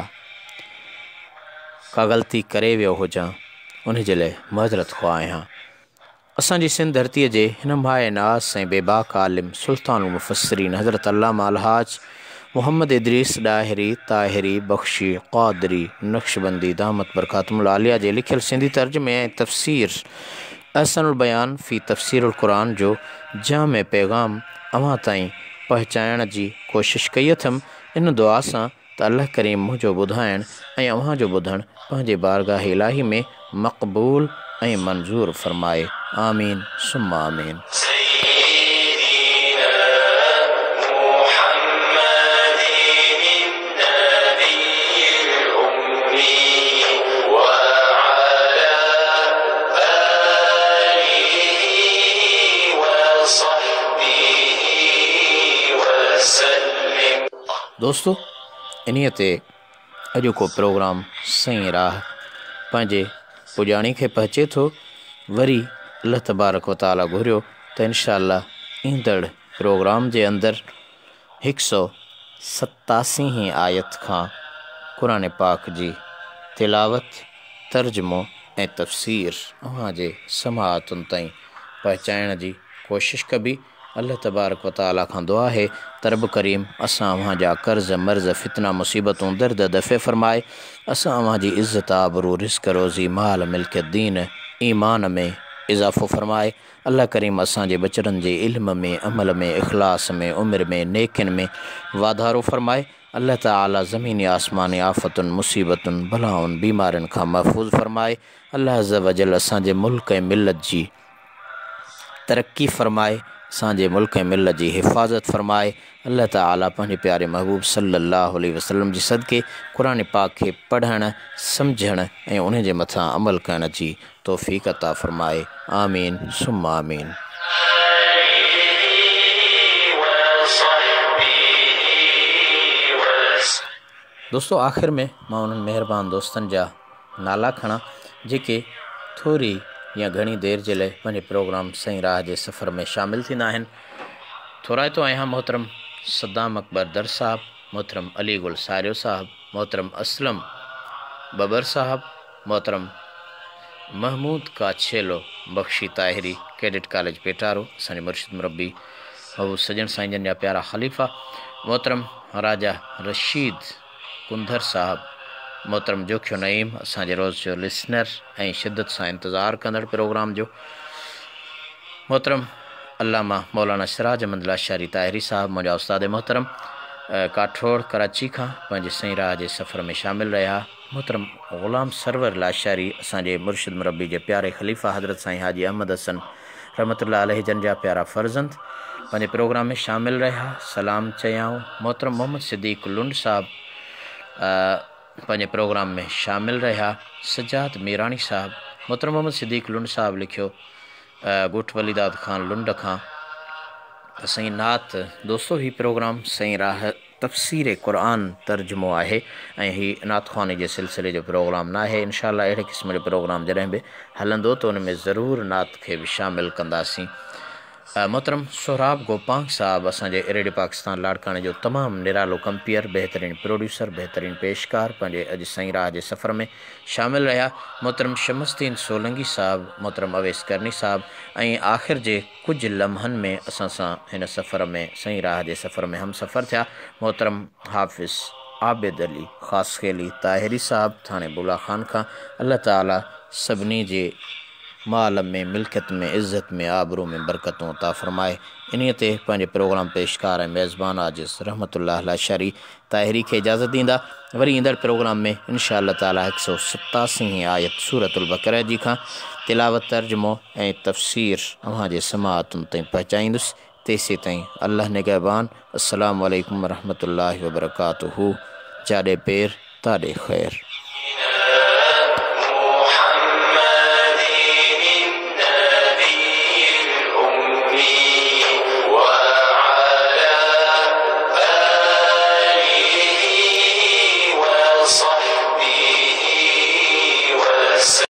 का ग़लती करे वियो हुजां उन जे लाइ मअज़रत ख़्वाह आहियां। असांजी सिंध धरतीअ जे हिन माए नास ऐं बेबाक आलिम सुल्तानुल मुफ़स्सिरीन हज़रत अल्लामा अलहाज मोहम्मद इदरीस ॾाहिरी ताहिरी बख़्शी क़ादरी नक्शबंदी दामत बरकातुहुल आलिया जे लिखियल सिंधी तर्जुमे ऐं तफ़सीर अहसनुल बयान फ़ी तफ़सीरुल क़ुरान जो जामे पैगाम अवां ताईं पहुचाइण जी कोशिश कई अथमि, इन दुआ सां त अल्लाह करीम मुंहिंजो ॿुधाइण ऐं अव्हां जो ॿुधणु पंहिंजे बारगाह इलाही में मक़बूल ऐं मंज़ूर फ़रमाए। आमीन सुम्मा आमीन। दोस्तों, इन्हीअ ते अॼु को प्रोग्राम सईं राह पंहिंजे पुॼाणी खे पहुचे थो। वरी अल्लाह तबारक व तआला घुरियो त इंशाअल्लाह ईंदड़ प्रोग्राम जे अंदरि 187 आयत खां क़ुरान पाक जी तिलावत, तर्जुमो ऐं तफ़सीर अव्हां जे समाअतुनि ताईं पहुचाइण जी कोशिश कबी। अल्लाह तबारक व तआला खां दुआ है त रब करीम असां अव्हां जा कर्ज़ मर्ज़ फितना मुसीबतूं दर्द दफ़े फ़रमाए, असां अव्हां जी इज़्ज़त आबरू रिज़्क़ रोज़ी माल मिल्कियत दीन ईमान में इज़ाफ़ो फ़रमाए। अल्लाह करीम असांजे बचड़नि जे इल्म में, अमल में, इख़लास में, उमिरि में, नेकिन में वाधारो फ़रमाए। अल्लाह ताला ज़मीनी आसमानी आफ़तुनि मुसीबतुनि बलाउनि बीमारियुनि खां महफ़ूज़ फ़रमाए। अल्लाह अज़्ज़ व जल असांजे मुल्क ऐं मिलत जी तरक्की फ़रमाए, असांजे मुल्क ऐं मिल्लत जी हिफ़ाज़त फ़रमाए। अल्लाह ताला पंहिंजे प्यारे महबूब सल्लल्लाहु अलैहि वसल्लम जी सदके क़ुरान पाक खे पढ़णु सम्झणु ऐं उन जे मथां अमल करण जी तौफ़ीक़ अता फ़रमाए। आमीन सुम्मा आमीन। दोस्तों, आख़िर में मां उन्हनि महिरबान दोस्तनि जा नाला खणा जेके थोरी या घणी देर जे लाइ पंहिंजे प्रोग्राम सही राह जे सफ़र में शामिल थींदा आहिनि। थोराइतो आहियां मोहतरम सद्दाम अकबर दर साहब, मोहतरम अली गुल सारियो साहब, मोहतरम असलम बबर साहब, मोहतरम महमूद काछेलो बख्शी ताहिरी कैडेट कॉलेज पेटारो, असांजे मुर्शिद मुरब्बी महबूब सजन साईं जन जा प्यारा ख़लीफ़ा, मोहतरम राजा रशीद कुंदर साहब, मोहतरम जोखियो नईम असांजे रोज़ जो लिसनर ऐं शिद्दत सां इंतज़ारु कंदड़ प्रोग्राम जो, मोहतरम अल्लामा मौलाना सिराज अहमद लाशारी ताहिरी साहब, मुंहिंजा उस्ताद मोहतरम काठोड़ कराची खां पंहिंजे सही राह जे सफ़र में शामिल रहिया। मोहतरम ग़ुलाम सरवर लाशारी असांजे मुर्शिद मुरब्बी जे प्यारे ख़लीफ़ा हज़रत साईं हाजी अहमद हसन रहमतुल्लाह अलैहि जन जा प्यारा फ़र्ज़ंद पंहिंजे प्रोग्राम में शामिल रहिया, सलाम चयाऊं। मोहतरम मोहम्मद सिद्दीक़ लुंड साहब पंहिंजे प्रोग्राम में शामिल रहिया। सजाद मीरानी साहब, मोहतरम मोहम्मद सिद्दीक़ लुंड साहब लिखियो ॻोठ वलीदाद खान लुंड खां त सही नात। दोस्तों, ही प्रोग्राम सही राह तफ़सीर क़ुरान तर्जुमो आहे ऐं ही नात ख़्वानी जे सिलसिले जो प्रोग्राम न आहे। इंशाअल्लाह अहिड़े क़िस्म जो प्रोग्राम जॾहिं बि हलंदो त उन में ज़रूरु नात खे बि शामिलु कंदासीं। मोहतरम सोहराब गोपांग साहब असांजे रेडियो पाकिस्तान लाड़काने जो तमामु निरालो कंपियर, बहितरीन प्रोड्यूसर, बहितरीन पेशकार पंहिंजे अॼु सही राह जे सफ़र में शामिल रहिया। मोहतरम शमसुद्दीन सोलंगी साहब, मोहतरम अवैस करनी साहब ऐं आख़िर जे कुझु लम्हनि में असां सां हिन सफ़र में सही राह जे सफ़र में हम सफ़र थिया मोहतरम हाफ़िज़ आबिद अली ख़ासखेली ताहिरी साहब थाणे बुला खान खां। अल्लाह ताला सभिनी जे माल में, मिल्कियत में, इज़्ज़त में, आबरू में बरकतूं अता फ़रमाए। इन्हीअ ते पंहिंजे प्रोग्राम पेशकार ऐं मेज़बान आजिज़ रहमतुल्लाह लाशारी ताहिरी खे इजाज़त ॾींदा। वरी ईंदड़ प्रोग्राम में इंशाअल्लाह ताला 187 आयत सूरतुल बक़रा जी खां तिलावत, तर्जुमो ऐं तफ़सीर अव्हां जे समाअतुनि ताईं पहुचाईंदुसि। तेसीं ताईं अल्लाह निगहबान। अस्सलामु अलैकुम वरहमतुल्लाहि वबरकातुहू। जाॾे पेर ताॾे ख़ैर।